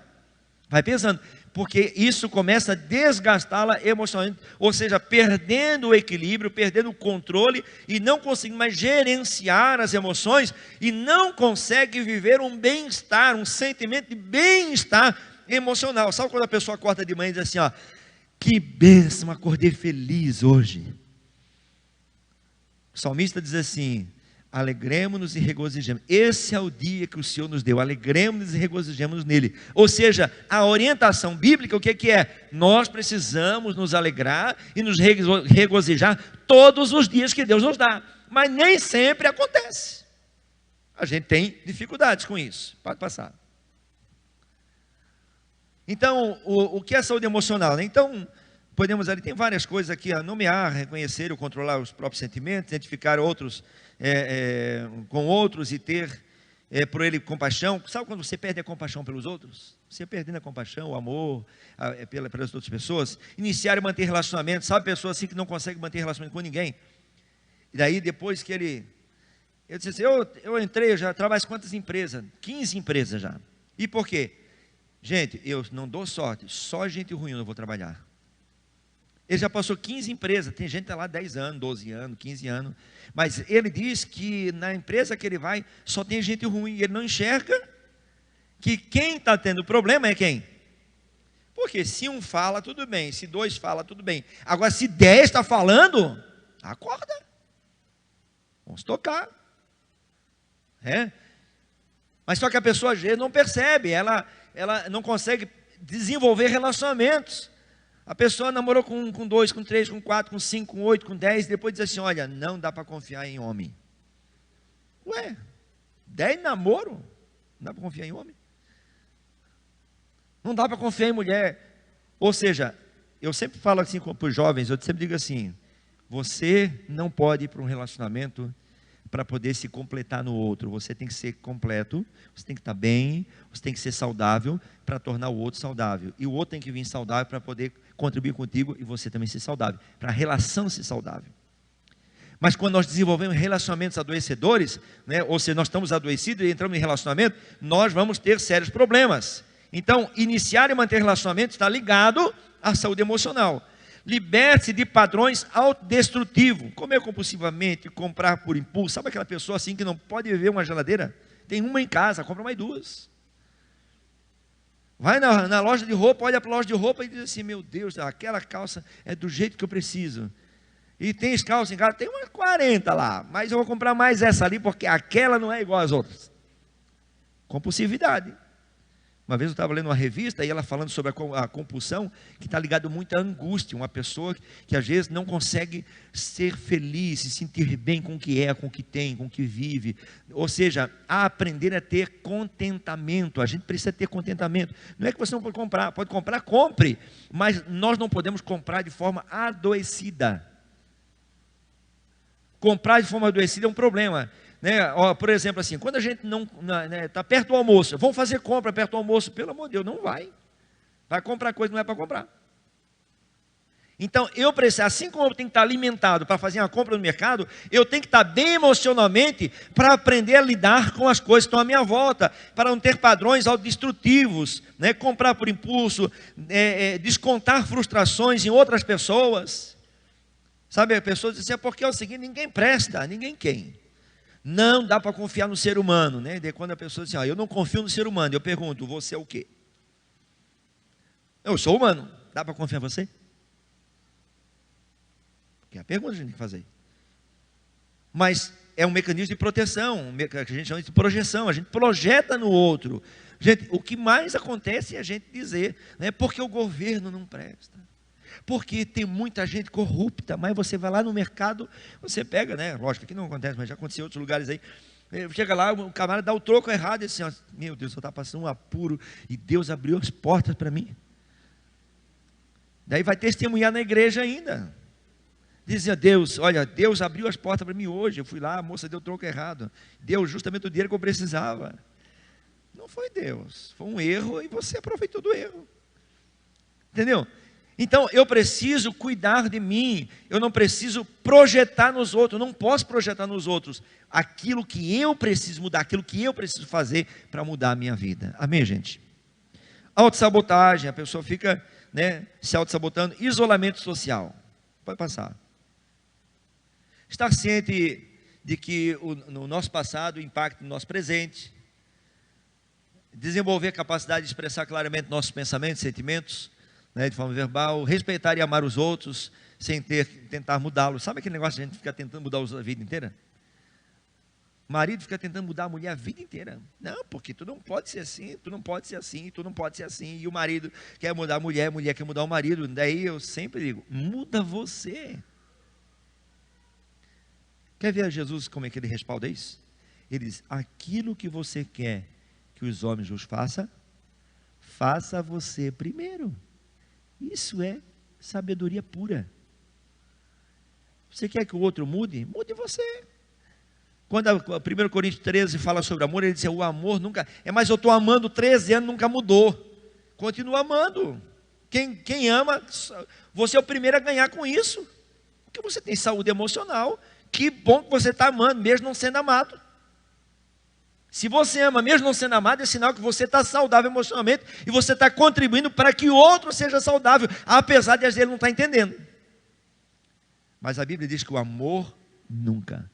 Vai pesando. Porque isso começa a desgastá-la emocionalmente, ou seja, perdendo o equilíbrio, perdendo o controle e não conseguindo mais gerenciar as emoções e não consegue viver um bem-estar, um sentimento de bem-estar emocional. Sabe quando a pessoa acorda de manhã e diz assim, que bênção, acordei feliz hoje. O salmista diz assim, alegremos-nos e regozijemos. Esse é o dia que o Senhor nos deu. Alegremos-nos e regozijemos nele. Ou seja, a orientação bíblica, o que é? Nós precisamos nos alegrar e nos regozijar todos os dias que Deus nos dá. Mas nem sempre acontece. A gente tem dificuldades com isso. Pode passar. Então, o que é saúde emocional, né? Então, podemos ali, tem várias coisas aqui, nomear, reconhecer ou controlar os próprios sentimentos, identificar outros com outros e ter por ele compaixão. Sabe quando você perde a compaixão pelos outros? Você perdendo a compaixão, o amor pelas outras pessoas. Iniciar e manter relacionamento. Sabe pessoa assim que não consegue manter relacionamento com ninguém? E daí depois que eu disse assim, eu entrei, eu já trabalho em quantas empresas? 15 empresas já. E por quê? Gente, eu não dou sorte, só gente ruim eu não vou trabalhar. Ele já passou 15 empresas, tem gente que está lá 10 anos, 12 anos, 15 anos. Mas ele diz que na empresa que ele vai, só tem gente ruim. Ele não enxerga que quem está tendo problema é quem? Porque se um fala, tudo bem. Se dois fala, tudo bem. Agora, se 10 está falando, acorda. Vamos tocar. Mas só que a pessoa às vezes não percebe. Ela não consegue desenvolver relacionamentos. A pessoa namorou com 2, com 3, com 4, com 5, com 8, com 10, depois diz assim, olha, não dá para confiar em homem. 10 namoro? Não dá para confiar em homem? Não dá para confiar em mulher. Ou seja, eu sempre falo assim para os jovens, eu sempre digo assim, você não pode ir para um relacionamento para poder se completar no outro. Você tem que ser completo, você tem que estar bem, você tem que ser saudável para tornar o outro saudável. E o outro tem que vir saudável para poder contribuir contigo e você também ser saudável, para a relação ser saudável. Mas quando nós desenvolvemos relacionamentos adoecedores, ou seja, nós estamos adoecidos e entramos em relacionamento, nós vamos ter sérios problemas. Então, iniciar e manter relacionamento está ligado à saúde emocional. Liberte-se de padrões autodestrutivos, comer compulsivamente, comprar por impulso. Sabe aquela pessoa assim que não pode viver uma geladeira? Tem uma em casa, compra mais 2. Vai na loja de roupa, olha para a loja de roupa e diz assim, meu Deus, aquela calça é do jeito que eu preciso. E tem calças em casa, tem umas 40 lá, mas eu vou comprar mais essa ali, porque aquela não é igual às outras. Compulsividade. Uma vez eu estava lendo uma revista e ela falando sobre a compulsão, que está ligado muito à angústia. Uma pessoa que às vezes não consegue ser feliz, se sentir bem com o que é, com o que tem, com o que vive. Ou seja, a aprender a ter contentamento. A gente precisa ter contentamento. Não é que você não pode comprar, compre. Mas nós não podemos comprar de forma adoecida. Comprar de forma adoecida é um problema. Por exemplo assim, quando a gente não está perto do almoço, vamos fazer compra perto do almoço, pelo amor de Deus, não vai comprar coisa que não é para comprar. Então eu preciso, assim como eu tenho que estar alimentado para fazer uma compra no mercado, eu tenho que estar bem emocionalmente para aprender a lidar com as coisas que estão à minha volta, para não ter padrões autodestrutivos, comprar por impulso, descontar frustrações em outras pessoas. Sabe, a pessoa diz assim, porque é o seguinte, ninguém presta, ninguém quem? Não dá para confiar no ser humano, né? Daí quando a pessoa diz assim, eu não confio no ser humano, eu pergunto, você é o quê? Eu sou humano, dá para confiar em você? Que é a pergunta que a gente tem que fazer. Mas é um mecanismo de proteção, que a gente chama de projeção, a gente projeta no outro. Gente, o que mais acontece é a gente dizer, né, porque o governo não presta, porque tem muita gente corrupta, mas você vai lá no mercado, você pega, né, lógico que não acontece, mas já aconteceu em outros lugares aí, chega lá, o camarada dá o troco errado, e assim, ó, meu Deus, eu estou passando um apuro, e Deus abriu as portas para mim. Daí vai testemunhar na igreja ainda, dizia Deus, olha, Deus abriu as portas para mim hoje, eu fui lá, a moça deu o troco errado, deu justamente o dinheiro que eu precisava. Não foi Deus, foi um erro e você aproveitou do erro. Entendeu? Então eu preciso cuidar de mim, eu não preciso projetar nos outros, eu não posso projetar nos outros aquilo que eu preciso mudar, aquilo que eu preciso fazer para mudar a minha vida. Amém, gente? Autossabotagem, a pessoa fica, né, se autossabotando. Isolamento social, pode passar. Estar ciente de que no nosso passado impacta no nosso presente. Desenvolver a capacidade de expressar claramente nossos pensamentos, sentimentos, né, de forma verbal. Respeitar e amar os outros sem tentar mudá-los. Sabe aquele negócio de a gente ficar tentando mudar a vida inteira? O marido fica tentando mudar a mulher a vida inteira. Não, porque tu não pode ser assim, tu não pode ser assim, tu não pode ser assim. E o marido quer mudar a mulher quer mudar o marido. Daí eu sempre digo, muda você. Quer ver Jesus como é que ele respalda isso? Ele diz, aquilo que você quer que os homens os façam, faça você primeiro. Isso é sabedoria pura. Você quer que o outro mude? Mude você. Quando a 1 Coríntios 13 fala sobre amor, ele diz, o amor nunca... mas eu estou amando 13 anos, nunca mudou. Continua amando. Quem ama, você é o primeiro a ganhar com isso. Porque você tem saúde emocional. Que bom que você está amando, mesmo não sendo amado. Se você ama, mesmo não sendo amado, é sinal que você está saudável emocionalmente e você está contribuindo para que o outro seja saudável, apesar de às vezes ele não estar entendendo. Mas a Bíblia diz que o amor nunca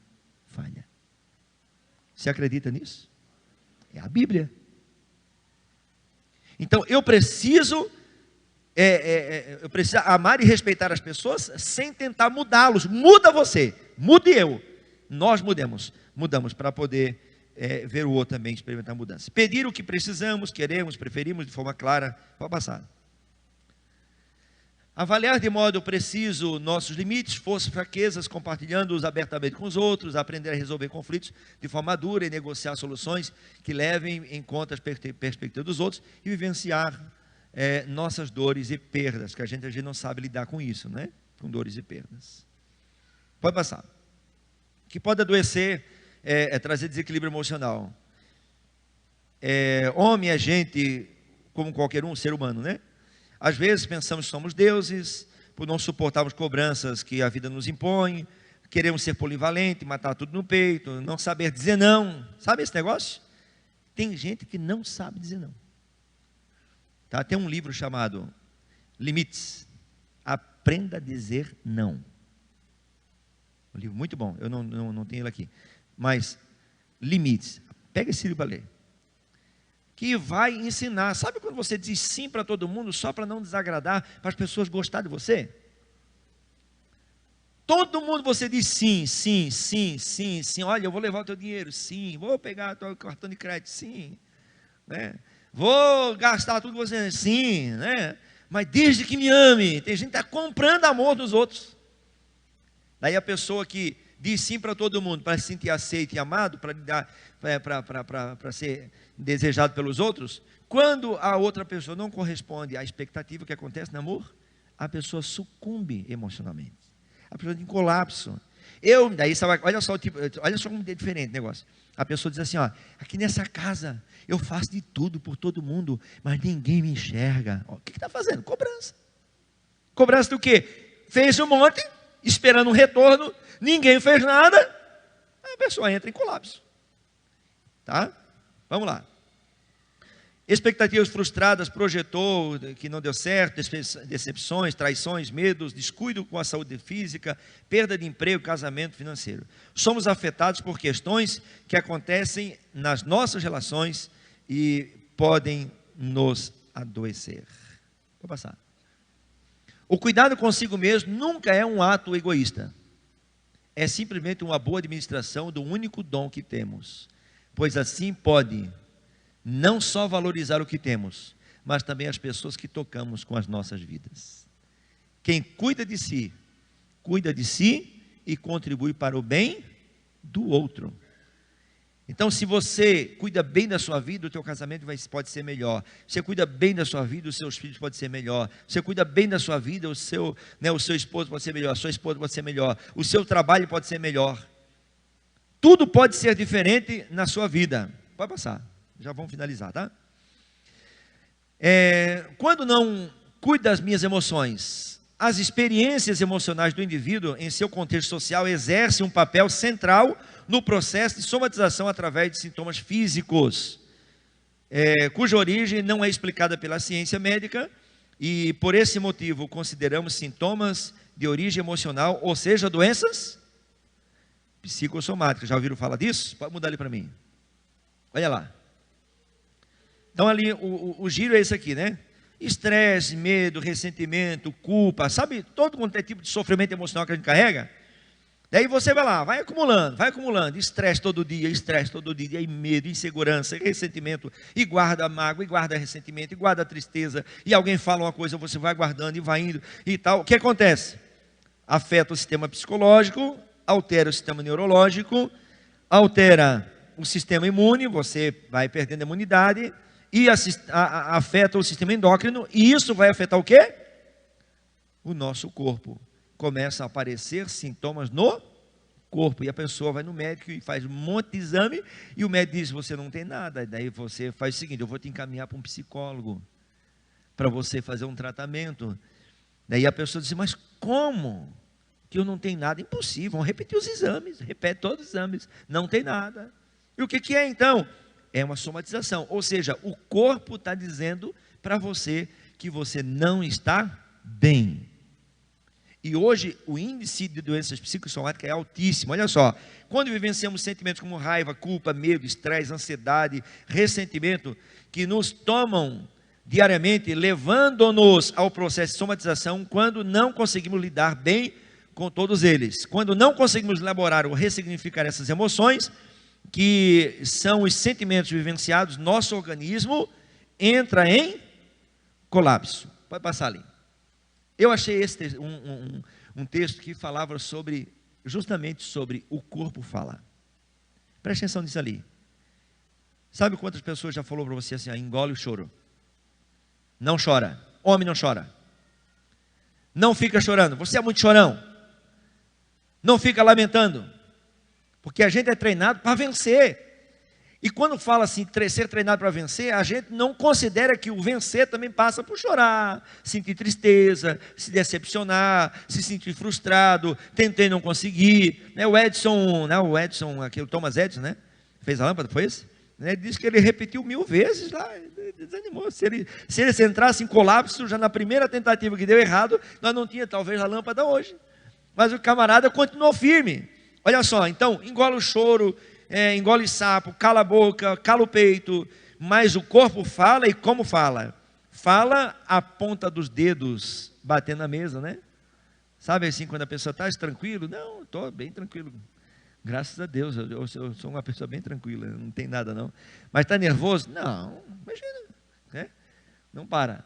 falha. Você acredita nisso? É a Bíblia. Então eu preciso amar e respeitar as pessoas sem tentar mudá-los. Muda você, mude eu. Nós mudamos para poder ver o outro também experimentar mudança. Pedir o que precisamos, queremos, preferimos de forma clara. Pode passar. Avaliar de modo preciso nossos limites, forças, fraquezas, compartilhando-os abertamente com os outros, aprender a resolver conflitos de forma madura e negociar soluções que levem em conta as perspectivas dos outros e vivenciar nossas dores e perdas, que a gente não sabe lidar com isso, né? Com dores e perdas. Pode passar. O que pode adoecer trazer desequilíbrio emocional. Homem é gente como qualquer um, ser humano, né? Às vezes pensamos que somos deuses, por não suportarmos cobranças que a vida nos impõe, queremos ser polivalente, matar tudo no peito, não saber dizer não. Sabe esse negócio? Tem gente que não sabe dizer não. Tá? Tem um livro chamado Limites. Aprenda a dizer não. Um livro muito bom, eu não tenho ele aqui. Mas, Limites. Pega esse livro para ler. Que vai ensinar. Sabe quando você diz sim para todo mundo só para não desagradar, para as pessoas gostarem de você? Todo mundo você diz sim, sim, sim, sim, sim. Olha, eu vou levar o teu dinheiro, sim. Vou pegar o teu cartão de crédito, sim. Né? Vou gastar tudo que você, sim. Né? Mas desde que me ame. Tem gente que está comprando amor dos outros. Daí a pessoa que diz sim para todo mundo, para se sentir aceito e amado, para ser desejado pelos outros, quando a outra pessoa não corresponde à expectativa que acontece no amor, a pessoa sucumbe emocionalmente, a pessoa tem colapso. Olha só como é diferente o negócio. A pessoa diz assim, aqui nessa casa eu faço de tudo por todo mundo, mas ninguém me enxerga. O que está fazendo? Cobrança do quê? Fez um monte, esperando um retorno, ninguém fez nada, a pessoa entra em colapso. Tá? Vamos lá. Expectativas frustradas, projetou que não deu certo, decepções, traições, medos, descuido com a saúde física, perda de emprego, casamento, financeiro. Somos afetados por questões que acontecem nas nossas relações e podem nos adoecer. Vou passar. O cuidado consigo mesmo nunca é um ato egoísta. É simplesmente uma boa administração do único dom que temos, pois assim pode não só valorizar o que temos, mas também as pessoas que tocamos com as nossas vidas. Quem cuida de si e contribui para o bem do outro. Então, se você cuida bem da sua vida, o teu casamento pode ser melhor. Você cuida bem da sua vida, os seus filhos podem ser melhor. Você cuida bem da sua vida, o seu esposo pode ser melhor, a sua esposa pode ser melhor, o seu trabalho pode ser melhor. Tudo pode ser diferente na sua vida. Pode passar. Já vamos finalizar, tá? Quando não cuido das minhas emoções, as experiências emocionais do indivíduo em seu contexto social exercem um papel central no processo de somatização através de sintomas físicos, cuja origem não é explicada pela ciência médica, e por esse motivo consideramos sintomas de origem emocional, ou seja, doenças psicossomáticas. Já ouviram falar disso? Pode mudar ali para mim. Olha lá. Então ali, o giro é esse aqui, né? Estresse, medo, ressentimento, culpa, sabe? Todo quanto é tipo de sofrimento emocional que a gente carrega. Daí você vai lá, vai acumulando, estresse todo dia, e aí medo, insegurança, ressentimento, e guarda mágoa, e guarda ressentimento, e guarda tristeza, e alguém fala uma coisa, você vai guardando e vai indo e tal. O que acontece? Afeta o sistema psicológico, altera o sistema neurológico, altera o sistema imune, você vai perdendo a imunidade, e afeta o sistema endócrino, e isso vai afetar o quê? O nosso corpo. Começam a aparecer sintomas no corpo, e a pessoa vai no médico e faz um monte de exame, e o médico diz, você não tem nada. E daí você faz o seguinte, eu vou te encaminhar para um psicólogo, para você fazer um tratamento. Daí a pessoa diz, mas como que eu não tenho nada? Impossível, vamos repetir os exames, repete todos os exames, não tem nada. E o que é então? É uma somatização, ou seja, o corpo está dizendo para você que você não está bem. E hoje o índice de doenças psicossomáticas é altíssimo. Olha só, quando vivenciamos sentimentos como raiva, culpa, medo, estresse, ansiedade, ressentimento, que nos tomam diariamente, levando-nos ao processo de somatização, quando não conseguimos lidar bem com todos eles, quando não conseguimos elaborar ou ressignificar essas emoções, que são os sentimentos vivenciados, nosso organismo entra em colapso. Pode passar ali. Eu achei esse um texto que falava justamente sobre o corpo falar. Preste atenção nisso ali. Sabe quantas pessoas já falou para você assim, engole o choro. Não chora. Homem não chora. Não fica chorando. Você é muito chorão. Não fica lamentando. Porque a gente é treinado para vencer. E quando fala assim, ser treinado para vencer, a gente não considera que o vencer também passa por chorar, sentir tristeza, se decepcionar, se sentir frustrado, tentei não conseguir. O Edison, o Thomas Edison, né? Fez a lâmpada, foi esse? Ele disse que ele repetiu 1000 vezes lá, desanimou. Se ele entrasse em colapso, já na primeira tentativa que deu errado, nós não tínhamos talvez a lâmpada hoje. Mas o camarada continuou firme. Olha só, então, engole o choro, engole sapo, cala a boca, cala o peito, mas o corpo fala, e como fala? Fala a ponta dos dedos batendo na mesa, né? Sabe assim, quando a pessoa está tranquilo? Não, estou bem tranquilo, graças a Deus, eu sou uma pessoa bem tranquila, não tem nada não. Mas está nervoso? Não, imagina, né? Não para.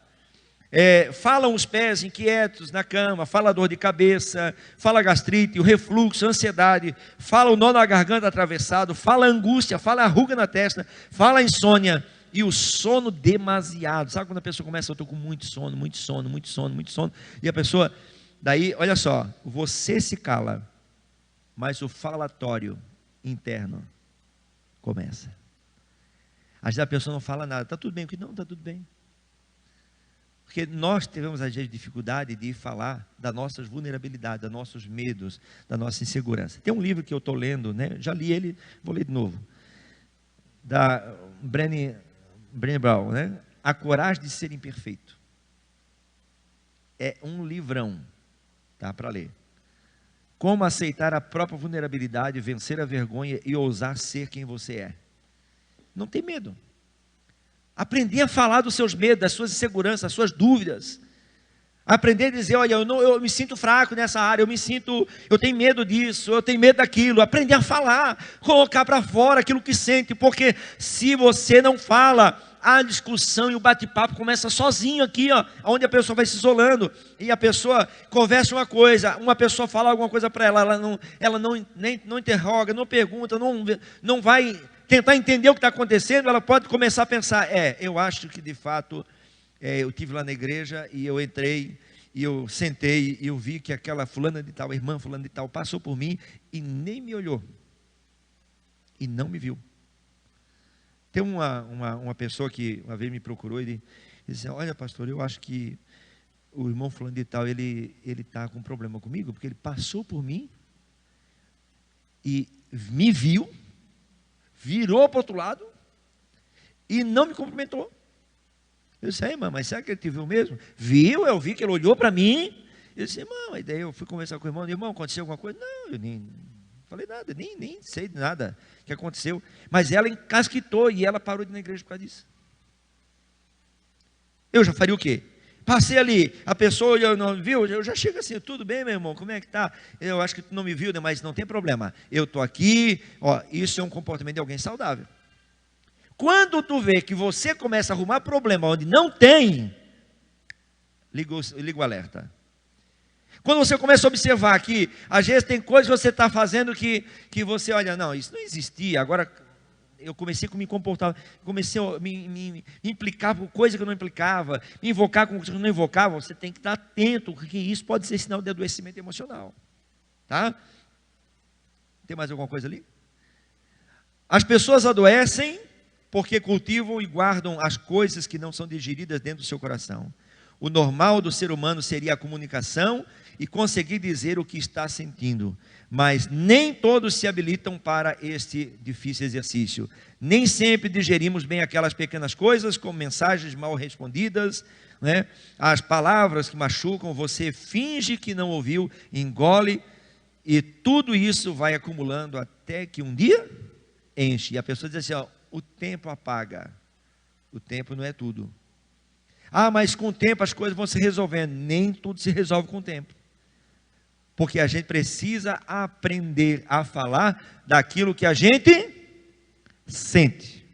Falam os pés inquietos na cama, fala a dor de cabeça, fala a gastrite, o refluxo, a ansiedade, fala o nó na garganta atravessado, fala a angústia, fala a ruga na testa, fala a insônia e o sono demasiado. Sabe quando a pessoa começa, eu estou com muito sono, e a pessoa, daí, olha só, você se cala, mas o falatório interno começa. Às vezes a pessoa não fala nada, está tudo bem, não, está tudo bem. Porque nós tivemos, às vezes, dificuldade de falar das nossas vulnerabilidades, dos nossos medos, da nossa insegurança. Tem um livro que eu estou lendo, né? Já li ele, vou ler de novo. Da Brené Brené Brown, né? A Coragem de Ser Imperfeito. É um livrão, tá, para ler. Como aceitar a própria vulnerabilidade, vencer a vergonha e ousar ser quem você é. Não tem medo. Aprender a falar dos seus medos, das suas inseguranças, das suas dúvidas. Aprender a dizer, olha, eu me sinto fraco nessa área, eu tenho medo disso, eu tenho medo daquilo. Aprender a falar, colocar para fora aquilo que sente, porque se você não fala, a discussão e o bate-papo começa sozinho aqui, ó, onde a pessoa vai se isolando, e a pessoa conversa uma pessoa fala alguma coisa para ela não interroga, não pergunta, não vai tentar entender o que está acontecendo, ela pode começar a pensar, eu acho que de fato, eu estive lá na igreja e eu entrei, e eu sentei, e eu vi que aquela fulana de tal, a irmã fulana de tal, passou por mim e nem me olhou, e não me viu. Tem uma pessoa que uma vez me procurou e disse, olha pastor, eu acho que o irmão fulano de tal, ele está com um problema comigo, porque ele passou por mim, e me viu, virou para o outro lado, e não me cumprimentou. Eu disse, irmã, mas será que ele te viu mesmo? Viu, eu vi que ele olhou para mim. Eu disse, irmão, e daí eu fui conversar com o irmão, aconteceu alguma coisa? Não, eu nem falei nada, nem sei de nada que aconteceu. Mas ela encasquitou e ela parou de ir na igreja por causa disso. Eu já faria o quê? Passei ali, a pessoa não viu, eu já chego assim, tudo bem, meu irmão, como é que está? Eu acho que tu não me viu, né? Mas não tem problema, eu estou aqui, ó, isso é um comportamento de alguém saudável. Quando tu vê que você começa a arrumar problema onde não tem, liga o alerta. Quando você começa a observar que às vezes tem coisas que você está fazendo que você olha, não, isso não existia, agora eu comecei a me comportar, comecei a me implicar com coisa que eu não implicava, me invocar com coisa que eu não invocava, você tem que estar atento, porque isso pode ser sinal de adoecimento emocional. Tá? Tem mais alguma coisa ali? As pessoas adoecem porque cultivam e guardam as coisas que não são digeridas dentro do seu coração. O normal do ser humano seria a comunicação e conseguir dizer o que está sentindo, mas nem todos se habilitam para este difícil exercício. Nem sempre digerimos bem aquelas pequenas coisas, como mensagens mal respondidas, né? As palavras que machucam, você finge que não ouviu, engole, e tudo isso vai acumulando até que um dia enche. E a pessoa diz assim, ó, o tempo apaga. O tempo não é tudo. Ah, mas com o tempo as coisas vão se resolvendo. Nem tudo se resolve com o tempo. Porque a gente precisa aprender a falar daquilo que a gente sente.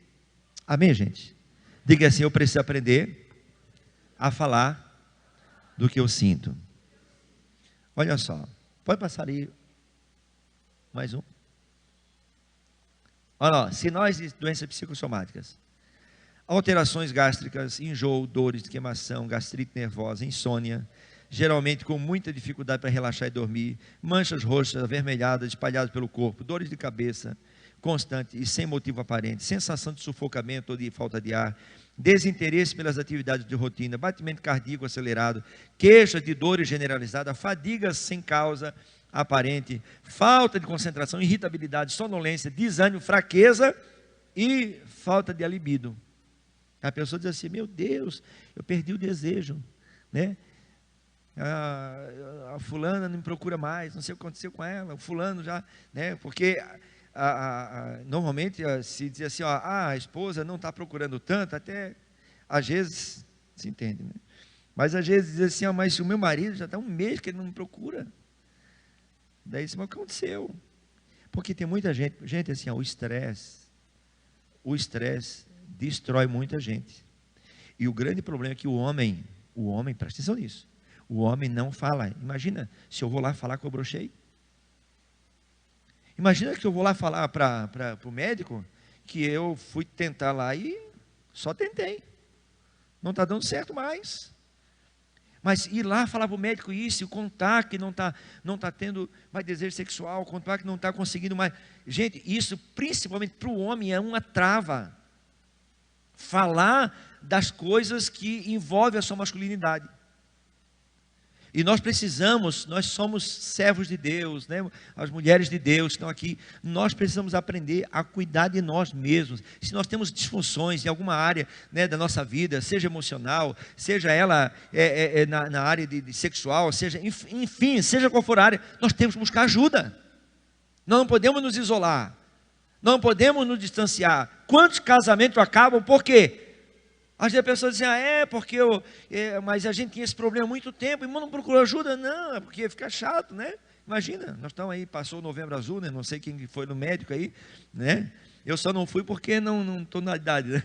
Amém, gente? Diga assim, eu preciso aprender a falar do que eu sinto. Olha só. Pode passar ali mais um. Olha lá, sinais de doenças psicossomáticas. Alterações gástricas, enjoo, dores de queimação, gastrite nervosa, insônia, geralmente com muita dificuldade para relaxar e dormir, manchas roxas, avermelhadas, espalhadas pelo corpo, dores de cabeça constante e sem motivo aparente, sensação de sufocamento ou de falta de ar, desinteresse pelas atividades de rotina, batimento cardíaco acelerado, queixas de dores generalizadas, fadiga sem causa aparente, falta de concentração, irritabilidade, sonolência, desânimo, fraqueza e falta de libido. A pessoa diz assim, meu Deus, eu perdi o desejo, né? A fulana não me procura mais, não sei o que aconteceu com ela, o fulano já, né? Porque normalmente se diz assim, ó, a esposa não está procurando tanto, até às vezes se entende, né? Mas às vezes diz assim, ó, mas o meu marido já está um mês que ele não me procura. Daí isso, mas o que aconteceu? Porque tem muita gente assim, ó, o estresse destrói muita gente. E o grande problema é que o homem, presta atenção nisso, o homem não fala. Imagina se eu vou lá falar que eu brochei. Imagina que eu vou lá falar para o médico que eu fui tentar lá e só tentei. Não está dando certo mais. Mas ir lá falar para o médico isso, e contar que não tá tendo mais desejo sexual, contar que não está conseguindo mais. Gente, isso principalmente para o homem é uma trava. Falar das coisas que envolvem a sua masculinidade. E nós precisamos, nós somos servos de Deus, né? As mulheres de Deus estão aqui, nós precisamos aprender a cuidar de nós mesmos. Se nós temos disfunções em alguma área, né, da nossa vida, seja emocional, seja ela na área de sexual, seja, enfim, seja qual for a área, nós temos que buscar ajuda. Nós não podemos nos isolar, não podemos nos distanciar. Quantos casamentos acabam? Por quê? Às vezes a pessoa diz assim, porque mas a gente tinha esse problema há muito tempo, e não procurou ajuda. Não, é porque fica chato, né? Imagina, nós estamos aí, passou o Novembro Azul, né? Não sei quem foi no médico aí, né? Eu só não fui porque não estou na idade, né?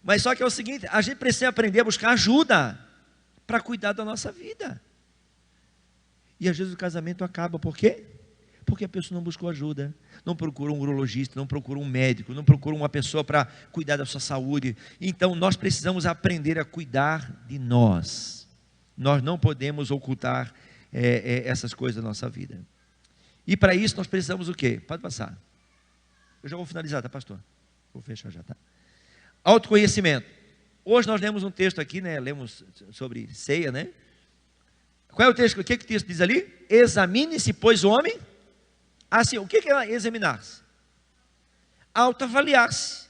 Mas só que é o seguinte, a gente precisa aprender a buscar ajuda para cuidar da nossa vida. E às vezes o casamento acaba, por quê? Porque a pessoa não buscou ajuda, não procurou um urologista, não procurou um médico, não procurou uma pessoa para cuidar da sua saúde. Então nós precisamos aprender a cuidar de nós. Nós não podemos ocultar essas coisas da nossa vida. E para isso nós precisamos o quê? Pode passar. Eu já vou finalizar, tá, pastor? Vou fechar já, tá? Autoconhecimento. Hoje nós lemos um texto aqui, né? Lemos sobre ceia, né? Qual é o texto? O que o texto diz ali? Examine-se, pois, o homem. Assim, o que é examinar-se? Autoavaliar-se.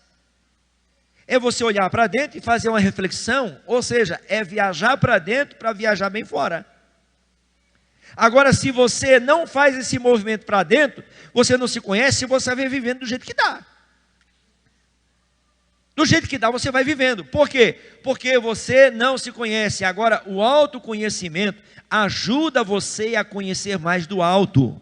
É você olhar para dentro e fazer uma reflexão, ou seja, é viajar para dentro para viajar bem fora. Agora, se você não faz esse movimento para dentro, você não se conhece, você vai vivendo do jeito que dá. Do jeito que dá, você vai vivendo. Por quê? Porque você não se conhece. Agora, o autoconhecimento ajuda você a conhecer mais do alto.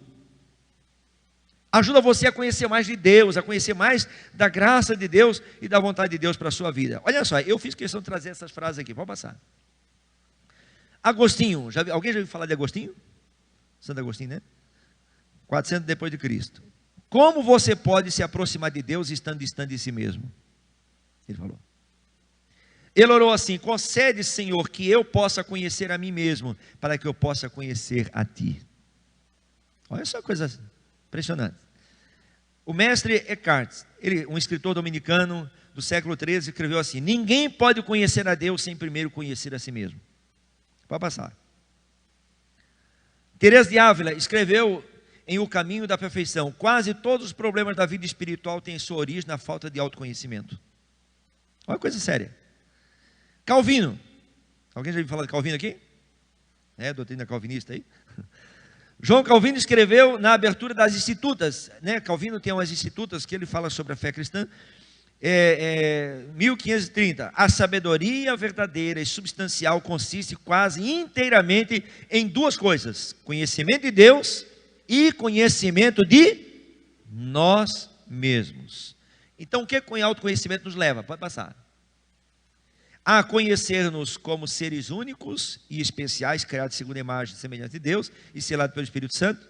Ajuda você a conhecer mais de Deus, a conhecer mais da graça de Deus e da vontade de Deus para a sua vida. Olha só, eu fiz questão de trazer essas frases aqui, pode passar. Agostinho, alguém já ouviu falar de Agostinho? Santo Agostinho, né? 400 depois de Cristo. Como você pode se aproximar de Deus estando distante de si mesmo? Ele falou. Ele orou assim: concede, Senhor, que eu possa conhecer a mim mesmo, para que eu possa conhecer a Ti. Olha só coisa impressionante. O mestre Eckhart, um escritor dominicano do século XIII, escreveu assim: ninguém pode conhecer a Deus sem primeiro conhecer a si mesmo. Pode passar. Teresa de Ávila escreveu em O Caminho da Perfeição: quase todos os problemas da vida espiritual têm sua origem na falta de autoconhecimento. Olha coisa séria. Calvino, alguém já ouviu falar de Calvino aqui? Doutrina calvinista aí? João Calvino escreveu na abertura das Institutas, né? Calvino tem umas Institutas que ele fala sobre a fé cristã, 1530, a sabedoria verdadeira e substancial consiste quase inteiramente em duas coisas: conhecimento de Deus e conhecimento de nós mesmos. Então o que o autoconhecimento nos leva? Pode passar. A conhecer-nos como seres únicos e especiais, criados segundo a imagem e semelhança de Deus e selados pelo Espírito Santo.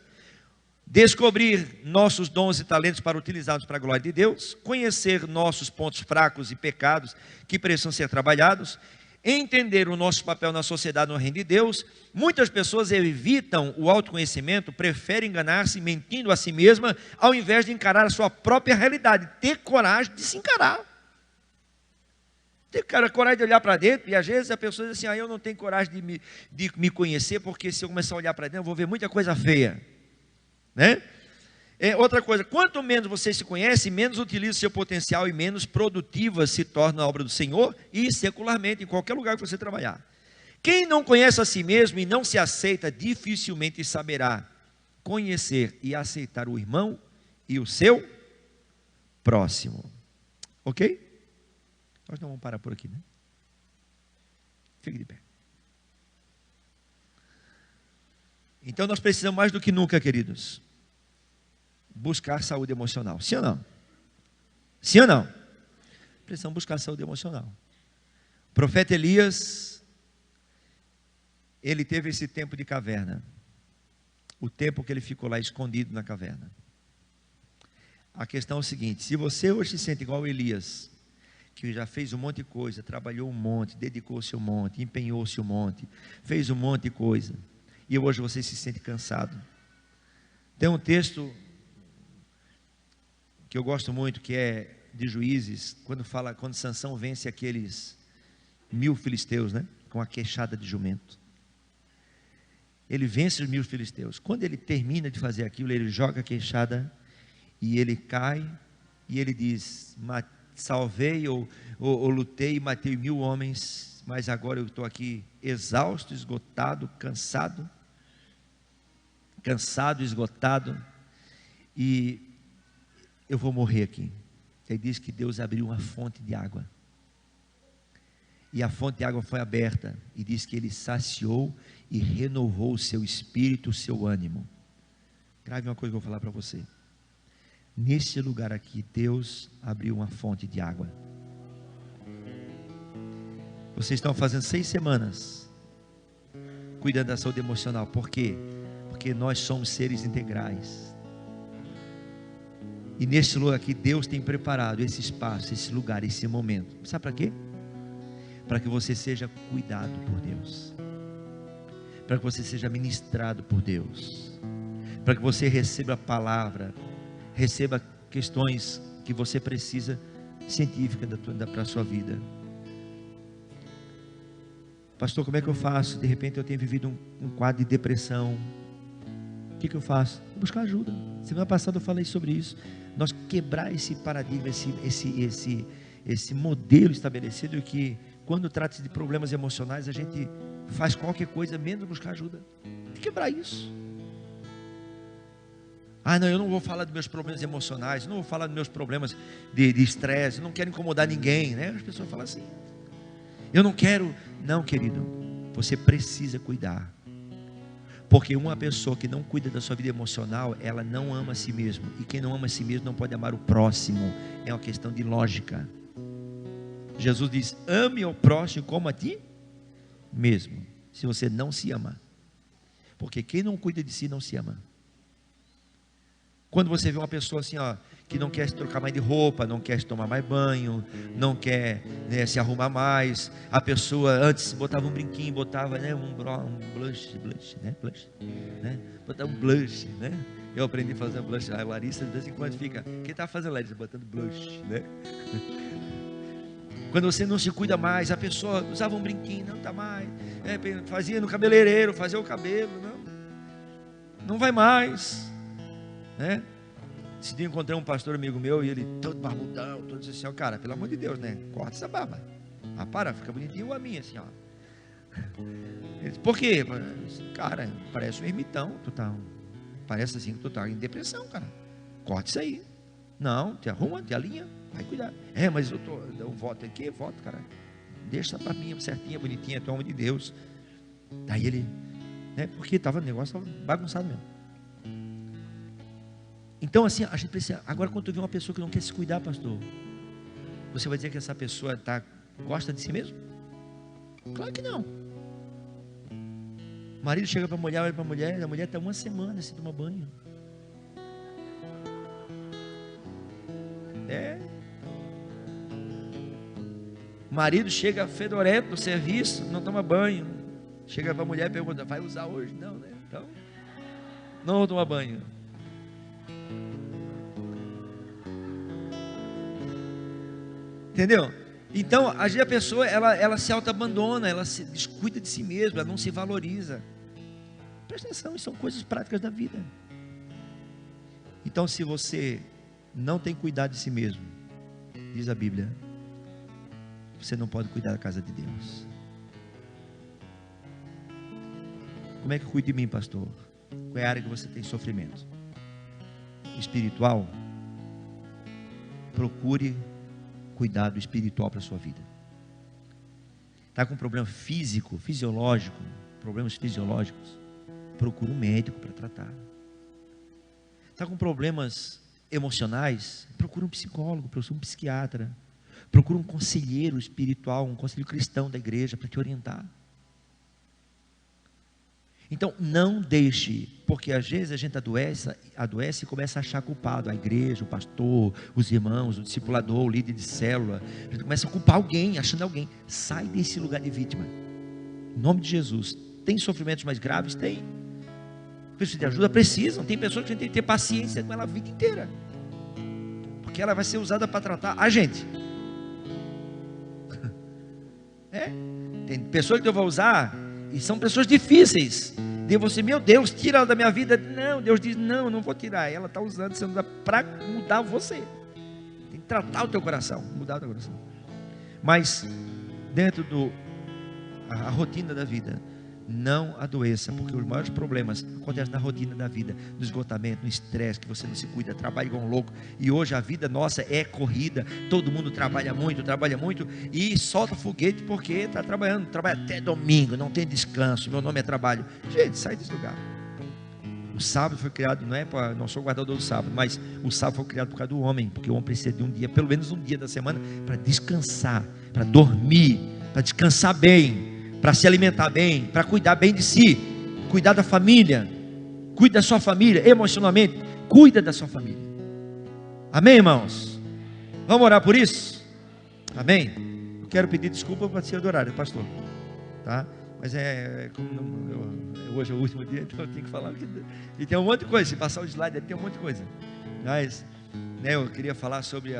Descobrir nossos dons e talentos para utilizá-los para a glória de Deus. Conhecer nossos pontos fracos e pecados que precisam ser trabalhados. Entender o nosso papel na sociedade, no reino de Deus. Muitas pessoas evitam o autoconhecimento, preferem enganar-se mentindo a si mesma, ao invés de encarar a sua própria realidade, ter coragem de se encarar. Ter coragem de olhar para dentro. E às vezes a pessoa diz assim: eu não tenho coragem de me conhecer, porque se eu começar a olhar para dentro eu vou ver muita coisa feia, né? Outra coisa, quanto menos você se conhece, menos utiliza o seu potencial e menos produtiva se torna a obra do Senhor e secularmente, em qualquer lugar que você trabalhar. Quem não conhece a si mesmo e não se aceita, dificilmente saberá conhecer e aceitar o irmão e o seu próximo. Ok? Nós não vamos parar por aqui, né? Fique de pé. Então nós precisamos mais do que nunca, queridos, buscar saúde emocional. Sim ou não? Sim ou não? Precisamos buscar saúde emocional. O profeta Elias, ele teve esse tempo de caverna. O tempo que ele ficou lá escondido na caverna. A questão é o seguinte: se você hoje se sente igual a Elias, que já fez um monte de coisa, trabalhou um monte, dedicou-se um monte, empenhou-se um monte, fez um monte de coisa, e hoje você se sente cansado. Tem um texto que eu gosto muito, que é de Juízes, quando Sansão vence aqueles 1000 filisteus, né? Com a queixada de jumento. Ele vence os 1000 filisteus. Quando ele termina de fazer aquilo, ele joga a queixada e ele cai e ele diz: salvei ou lutei e matei 1000 homens, mas agora eu estou aqui exausto, esgotado, cansado, esgotado, e eu vou morrer aqui. Ele diz que Deus abriu uma fonte de água, e a fonte de água foi aberta, e diz que ele saciou e renovou o seu espírito, o seu ânimo. Grave uma coisa que eu vou falar para você. Nesse lugar aqui, Deus abriu uma fonte de água. Vocês estão fazendo 6 semanas cuidando da saúde emocional. Por quê? Porque nós somos seres integrais. E nesse lugar aqui, Deus tem preparado esse espaço, esse lugar, esse momento. Sabe para quê? Para que você seja cuidado por Deus, para que você seja ministrado por Deus, para que você receba a palavra, receba questões que você precisa, científica para a sua vida. Pastor, como é que eu faço? De repente eu tenho vivido um quadro de depressão. O que eu faço? Buscar ajuda. Semana passada eu falei sobre isso. Nós quebrar esse paradigma, esse modelo estabelecido que quando trata-se de problemas emocionais, a gente faz qualquer coisa menos buscar ajuda. Tem que quebrar isso. Ah, não, eu não vou falar dos meus problemas emocionais, não vou falar dos meus problemas de estresse, não quero incomodar ninguém, né? As pessoas falam assim. Eu não quero. Não, querido, você precisa cuidar. Porque uma pessoa que não cuida da sua vida emocional, ela não ama a si mesma. E quem não ama a si mesmo não pode amar o próximo. É uma questão de lógica. Jesus diz: ame ao próximo como a ti mesmo. Se você não se ama. Porque quem não cuida de si não se ama. Quando você vê uma pessoa assim, ó, que não quer se trocar mais de roupa, não quer se tomar mais banho, não quer, né, se arrumar mais. A pessoa antes botava um brinquinho, botava, né, um blush, né, botava um blush, né. Eu aprendi a fazer blush. A Larissa de vez em quando fica: quem está fazendo, Larissa? Botando blush, né. Quando você não se cuida mais, a pessoa usava um brinquinho, não está mais, fazia no cabeleireiro, fazia o cabelo, não vai mais, né? Esse dia eu encontrei um pastor amigo meu e ele todo barbudão, todo assim, ó, cara, pelo amor de Deus, né? Corta essa barba. Ah, para, fica bonitinho a minha, assim, ó. Ele disse: por quê? Cara, parece um ermitão, parece assim que tu tá em depressão, cara. Corta isso aí. Não, te arruma, te alinha, vai cuidar. Mas eu voto aqui, voto, cara. Deixa essa barbinha certinha, bonitinha, tu é homem de Deus. Daí ele, né? Porque o negócio estava bagunçado mesmo. Então assim, a gente precisa. Agora quando tu vê uma pessoa que não quer se cuidar, pastor, você vai dizer que essa pessoa gosta de si mesmo? Claro que não. O marido chega para a mulher, olha para a mulher está uma semana sem tomar banho. O marido chega fedorento no serviço, não toma banho. Chega para a mulher e pergunta: vai usar hoje? Não, né? Então, não vou tomar banho. Entendeu? Então, às vezes a pessoa, ela se auto-abandona, ela se descuida de si mesma, ela não se valoriza. Presta atenção, isso são coisas práticas da vida. Então, se você não tem cuidado de si mesmo, diz a Bíblia, você não pode cuidar da casa de Deus. Como é que eu cuido de mim, pastor? Qual é a área que você tem sofrimento? Espiritual? Procure cuidado espiritual para a sua vida. Está com problema físico, fisiológico, problemas fisiológicos, procure um médico para tratar. Está com problemas emocionais, procure um psicólogo, procure um psiquiatra, procure um conselheiro espiritual, um conselheiro cristão da igreja para te orientar. Então não deixe, porque às vezes a gente adoece e começa a achar culpado a igreja, o pastor, os irmãos, o discipulador, o líder de célula. A gente começa a culpar alguém, achando alguém. Sai desse lugar de vítima, em nome de Jesus. Tem sofrimentos mais graves? Tem. Pessoas de ajuda precisam. Tem pessoas que a gente tem que ter paciência com ela a vida inteira, porque ela vai ser usada para tratar a gente. Tem pessoas que eu vou usar e são pessoas difíceis. Deus você, meu Deus, tira ela da minha vida. Não, Deus diz, não, não vou tirar. Ela está usando, você usa para mudar você. Tem que tratar o teu coração, mudar o teu coração. Mas dentro a rotina da vida, não adoeça, porque os maiores problemas acontecem na rotina da vida, no esgotamento, no estresse, que você não se cuida, trabalha igual um louco. E hoje a vida nossa é corrida, todo mundo trabalha muito e solta foguete porque está trabalhando, trabalha até domingo, não tem descanso, meu nome é trabalho. Gente, sai desse lugar. O sábado foi criado, não sou guardador do sábado, mas o sábado foi criado por causa do homem, porque o homem precisa de um dia, pelo menos um dia da semana, para descansar, para dormir, para descansar bem, para se alimentar bem, para cuidar bem de si, cuidar da família, cuida da sua família, emocionalmente, cuida da sua família. Amém, irmãos? Vamos orar por isso? Amém? Eu quero pedir desculpa para ser do horário, pastor, tá? Mas hoje é o último dia, então eu tenho que falar, e tem um monte de coisa, se passar o slide, tem um monte de coisa, mas eu queria falar sobre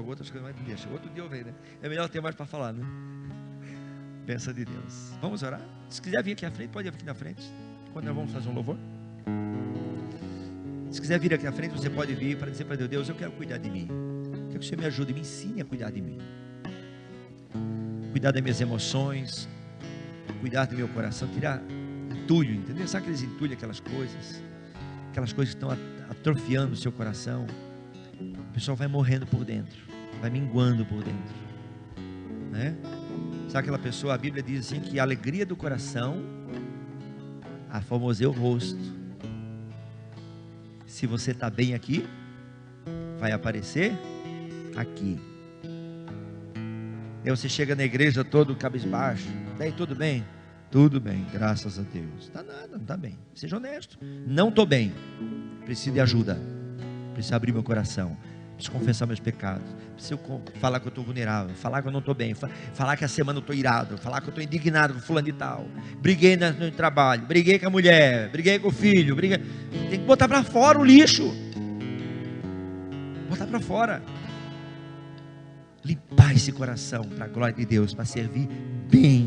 outras coisas, mas deixa, outro dia eu venho, é melhor ter mais para falar, Pensa de Deus. Vamos orar? Se quiser vir aqui à frente, pode vir aqui na frente, quando nós vamos fazer um louvor. Se quiser vir aqui à frente, você pode vir para dizer para Deus, Deus, eu quero cuidar de mim, quero que você me ajude, me ensine a cuidar de mim, cuidar das minhas emoções, cuidar do meu coração, tirar entulho, entendeu? Sabe aqueles entulhos, aquelas coisas que estão atrofiando o seu coração. O pessoal vai morrendo por dentro, vai minguando por dentro, Sabe aquela pessoa, a Bíblia diz assim, que a alegria do coração aformoseia o rosto. Se você está bem aqui, vai aparecer aqui. Aí você chega na igreja todo cabisbaixo, daí tudo bem? Tudo bem, graças a Deus. Está nada, não está bem. Seja honesto. Não estou bem, preciso de ajuda, preciso abrir meu coração, preciso confessar meus pecados, preciso falar que eu estou vulnerável, falar que eu não estou bem, falar que a semana eu estou irado, falar que eu estou indignado com fulano de tal, briguei no trabalho, briguei com a mulher, briguei com o filho, tem que botar para fora o lixo, botar para fora, limpar esse coração para a glória de Deus, para servir bem